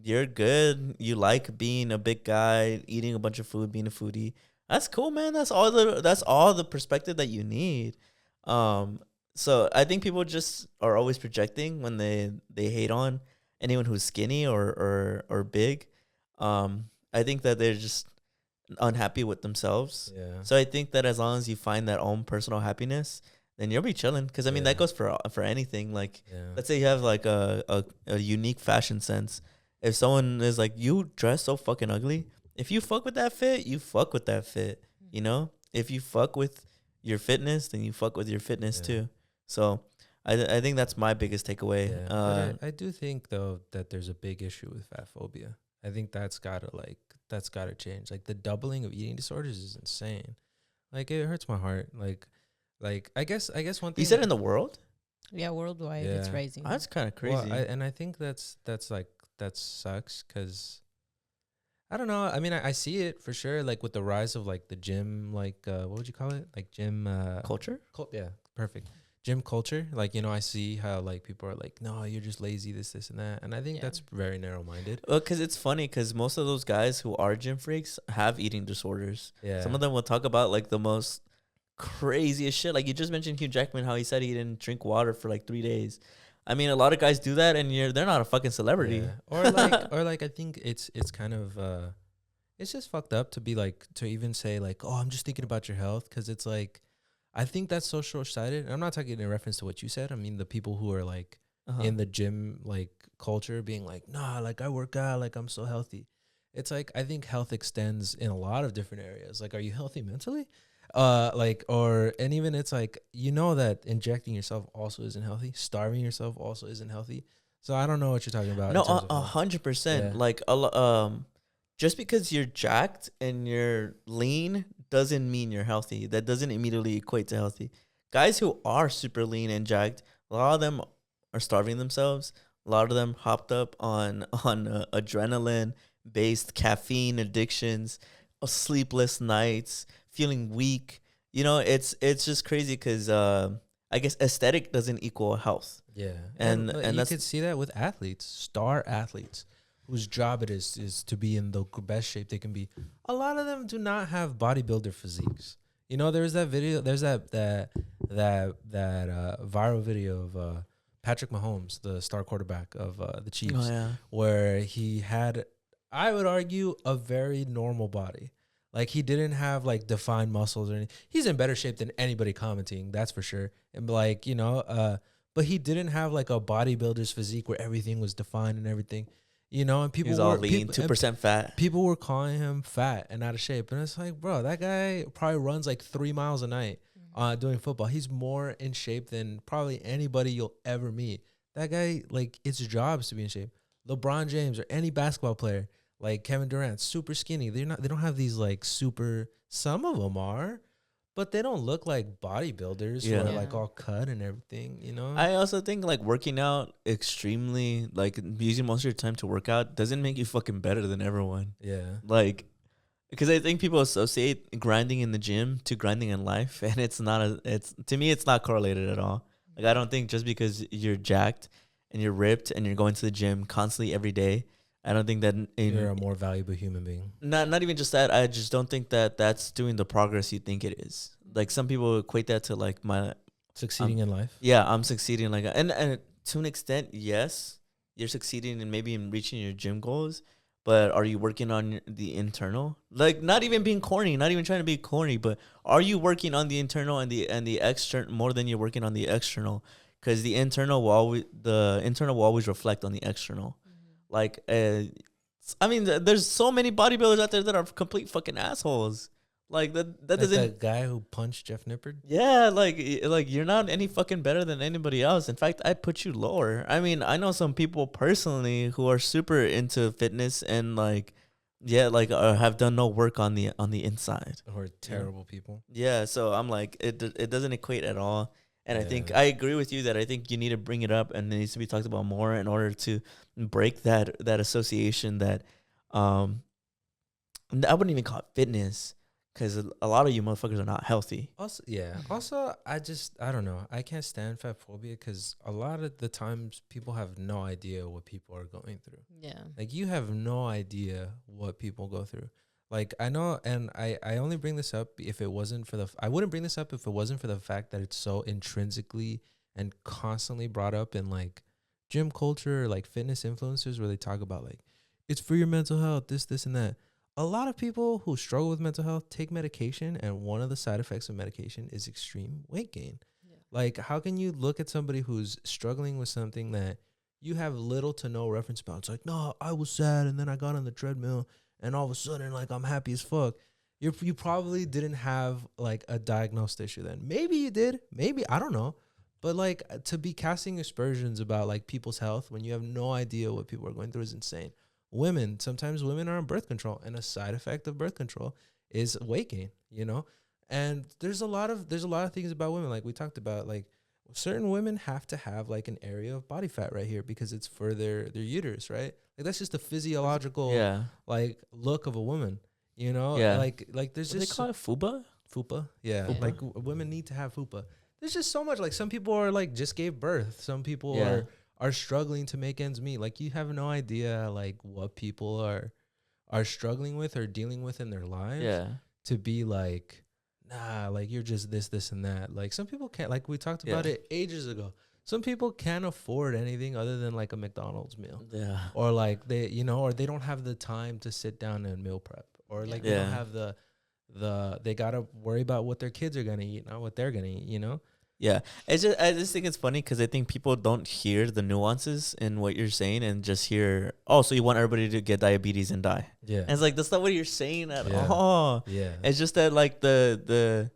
you're good, you like being a big guy, eating a bunch of food, being a foodie, that's cool, man. That's all the perspective that you need. So I think people just are always projecting when they hate on anyone who's skinny or big. I think that they're just unhappy with themselves. Yeah. So I think that as long as you find that own personal happiness, then you'll be chilling. Because I mean, that goes for anything. Like, let's say you have like a unique fashion sense. If someone is like, you dress so fucking ugly, if you fuck with that fit, you fuck with that fit. You know, if you fuck with your fitness, then you fuck with your fitness too. So I think that's my biggest takeaway. Yeah. I do think though that there's a big issue with fat phobia. I think that's gotta change. Like the doubling of eating disorders is insane. Like it hurts my heart. Like I guess one thing you said in the world. Yeah, worldwide it's rising. That's kind of crazy. Well, and I think that sucks because I don't know. I mean, I see it for sure. Like with the rise of like the gym, like what would you call it? Like gym culture. Yeah, perfect. Gym culture. Like, you know, I see how like people are like, no, you're just lazy, this and that. And I think that's very narrow-minded. Well, because it's funny because most of those guys who are gym freaks have eating disorders. Yeah. Some of them will talk about like the most craziest shit. Like you just mentioned Hugh Jackman, how he said he didn't drink water for like 3 days. I mean, a lot of guys do that, and they're not a fucking celebrity. Yeah. Or like I think it's kind of it's just fucked up to be like to even say like, oh, I'm just thinking about your health, because it's like I think that's so short-sighted. And I'm not talking in reference to what you said. I mean the people who are like in the gym like culture being like, nah, like I work out, like I'm so healthy. It's like I think health extends in a lot of different areas. Like, are you healthy mentally? And even it's like, you know, that injecting yourself also isn't healthy. Starving yourself also isn't healthy. So I don't know what you're talking about. No, 100%. Like, just because you're jacked and you're lean doesn't mean you're healthy. That doesn't immediately equate to healthy. Guys who are super lean and jacked, a lot of them are starving themselves. A lot of them hopped up on adrenaline-based caffeine addictions, sleepless nights, feeling weak. You know, it's just crazy because I guess aesthetic doesn't equal health. Yeah, and you could see that with athletes, star athletes, whose job it is to be in the best shape they can be. A lot of them do not have bodybuilder physiques. You know, there's that video. There's that viral video of Patrick Mahomes, the star quarterback of the Chiefs, where he had, I would argue, a very normal body. Like, he didn't have, like, defined muscles or anything. He's in better shape than anybody commenting, that's for sure. And, like, you know, but he didn't have, like, a bodybuilder's physique where everything was defined and everthing. You know, and people He's all lean, 2% fat. People were calling him fat and out of shape. And it's like, bro, that guy probably runs, like, 3 miles a night doing football. He's more in shape than probably anybody you'll ever meet. That guy, like, it's jobs to be in shape. LeBron James or any basketball player, like Kevin Durant, super skinny. They don't have these like super, some of them are, but they don't look like bodybuilders who are like all cut and everything, you know? I also think like working out extremely, like using most of your time to work out doesn't make you fucking better than everyone. Yeah. Like, because I think people associate grinding in the gym to grinding in life, and it's to me, it's not correlated at all. Like, I don't think just because you're jacked and you're ripped and you're going to the gym constantly every day, I don't think that You're a more valuable human being. not even just that. I just don't think that that's doing the progress you think it is. Like, some people equate that to like Succeeding in life. yeah, I'm succeeding. Like, and to an extent, yes, you're succeeding and maybe in reaching your gym goals. But are you working on the internal? Like, not even being corny, not even trying to be corny, but are you working on the internal and the external more than you're working on the external? Because the internal will always reflect on the external. Like, I mean, there's so many bodybuilders out there that are complete fucking assholes. Like, that Like doesn't. that guy who punched Jeff Nippard. Yeah, like you're not any fucking better than anybody else. In fact, I put you lower. I mean, I know some people personally who are super into fitness and like, yeah, like have done no work on the inside. Or terrible people. Yeah, so I'm like, it doesn't equate at all. And I think Yeah. I agree with you that I think you need to bring it up and it needs to be talked about more in order to break that association that I wouldn't even call it fitness. Because a lot of you motherfuckers are not healthy. Also, yeah. Also, I don't know. I can't stand fat phobia because a lot of the times people have no idea what people are going through. Yeah. Like, you have no idea what people go through. Like, I know, and I only bring this up if it wasn't for I wouldn't bring this up if it wasn't for the fact that it's so intrinsically and constantly brought up in, like, gym culture or, like, fitness influencers where they talk about, like, it's for your mental health, this, and that. A lot of people who struggle with mental health take medication, and one of the side effects of medication is extreme weight gain. Yeah. Like, how can you look at somebody who's struggling with something that you have little to no reference about? It's like, no, I was sad, and then I got on the treadmill, and all of a sudden, like, I'm happy as fuck. You probably didn't have, like, a diagnosed issue then. Maybe you did. Maybe. I don't know. But, like, to be casting aspersions about, like, people's health when you have no idea what people are going through is insane. Sometimes women are on birth control, and a side effect of birth control is weight gain, you know? And there's a lot of things about women, like we talked about, like certain women have to have like an area of body fat right here because it's for their uterus, right? Like, that's just the physiological like look of a woman, you know? Yeah. Like there's What just they call it fupa? fupa. Yeah. Fupa. Like women need to have fupa. There's just so much, like some people are like just gave birth. Some people are struggling to make ends meet. Like, you have no idea like what people are struggling with or dealing with in their lives. Yeah. To be like, nah, like you're just this and that. Like, some people can't, like we talked about it ages ago. Some people can't afford anything other than like a McDonald's meal. Yeah. Or like they, you know, or they don't have the time to sit down and meal prep. Or like they don't have they gotta worry about what their kids are gonna eat, not what they're gonna eat, you know? Yeah, I just think it's funny because I think people don't hear the nuances in what you're saying and just hear, oh, so you want everybody to get diabetes and die. Yeah. And it's like, that's not what you're saying at all. Yeah. It's just that like the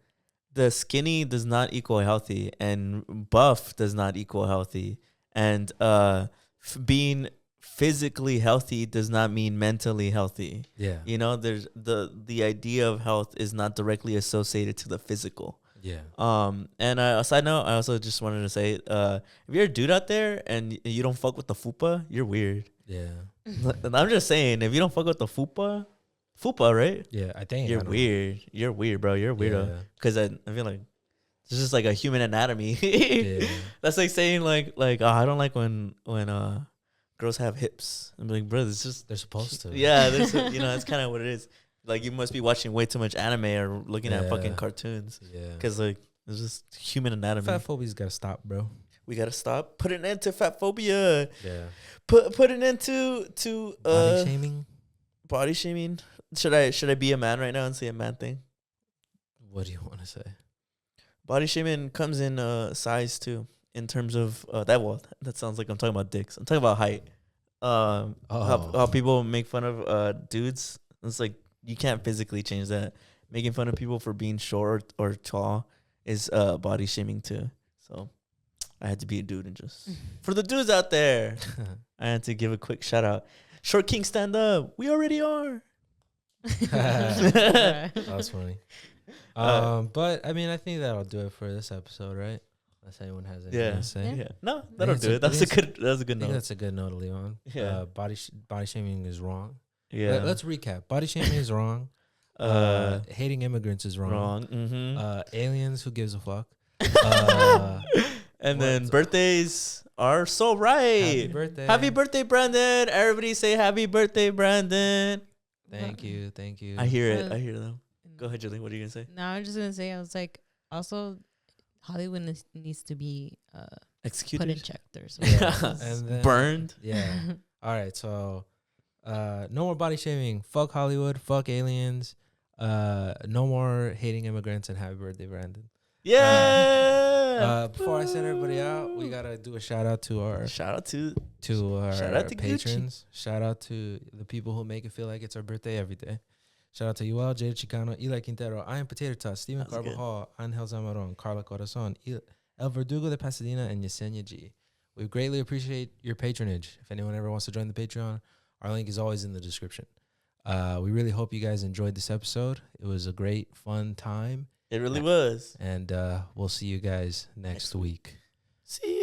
skinny does not equal healthy and buff does not equal healthy. And being physically healthy does not mean mentally healthy. Yeah. You know, there's the idea of health is not directly associated to the physical. Yeah. And a side note, I also just wanted to say, if you're a dude out there and you don't fuck with the fupa, you're weird. Yeah. And I'm just saying, if you don't fuck with the fupa, right? Yeah. I think You're weird. You're weird, bro. You're a weirdo. Because I feel like it's just like a human anatomy. Yeah. That's like saying like oh, I don't like when girls have hips. I'm like, bro, it's just they're supposed to. Yeah, you know, that's kind of what it is. Like, you must be watching way too much anime or looking at fucking cartoons. Yeah. Because, like, it's just human anatomy. Fat phobia's got to stop, bro. We got to stop. Put an end to fat phobia. Yeah. Put an end to body shaming. Body shaming. Should I be a man right now and say a man thing? What do you want to say? Body shaming comes in size, too. In terms of, that sounds like I'm talking about dicks. I'm talking about height. How people make fun of dudes. It's like, you can't physically change that. Making fun of people for being short or tall is body shaming too. So I had to be a dude and just for the dudes out there, I had to give a quick shout out. Short King, stand up. We already are. That was funny. But I mean, I think that'll do it for this episode, right? Unless anyone has anything to say. Yeah. No, that'll do it. That's a good note. That's a good note to leave on. Yeah. Body shaming is wrong. Yeah. Let's recap. Body shaming is wrong. Hating immigrants is wrong. Mm-hmm. Aliens, who gives a fuck? And What? then birthdays are so right. Happy birthday. Happy birthday, Brandon. Everybody say happy birthday, Brandon. Thank you. Thank you. I hear it. Uh, I hear them. Go ahead, Julie. What are you going to say? No, I'm just gonna say I was like, also Hollywood needs to be put in Executed. check or Yeah. something. And then, Burned. Yeah. All right. So, no more body shaming. Fuck Hollywood. Fuck aliens. No more hating immigrants. And happy birthday, Brandon. Yeah. Before I send everybody out, we gotta do a shout out to our Shout out to our Shout out to patrons. Shout out to the people who make it feel like it's our birthday every day. Shout out to UL, Jada Chicano, Eli Quintero, I Am Potato Tots, Steven That was good. Carvajal, Angel Zamaron, Carla Corazon, El Verdugo de Pasadena, and Yesenia G. We greatly appreciate your patronage. If anyone ever wants to join the Patreon, our link is always in the description. We really hope you guys enjoyed this episode. It was a great, fun time. it really was. And we'll see you guys next week. See ya.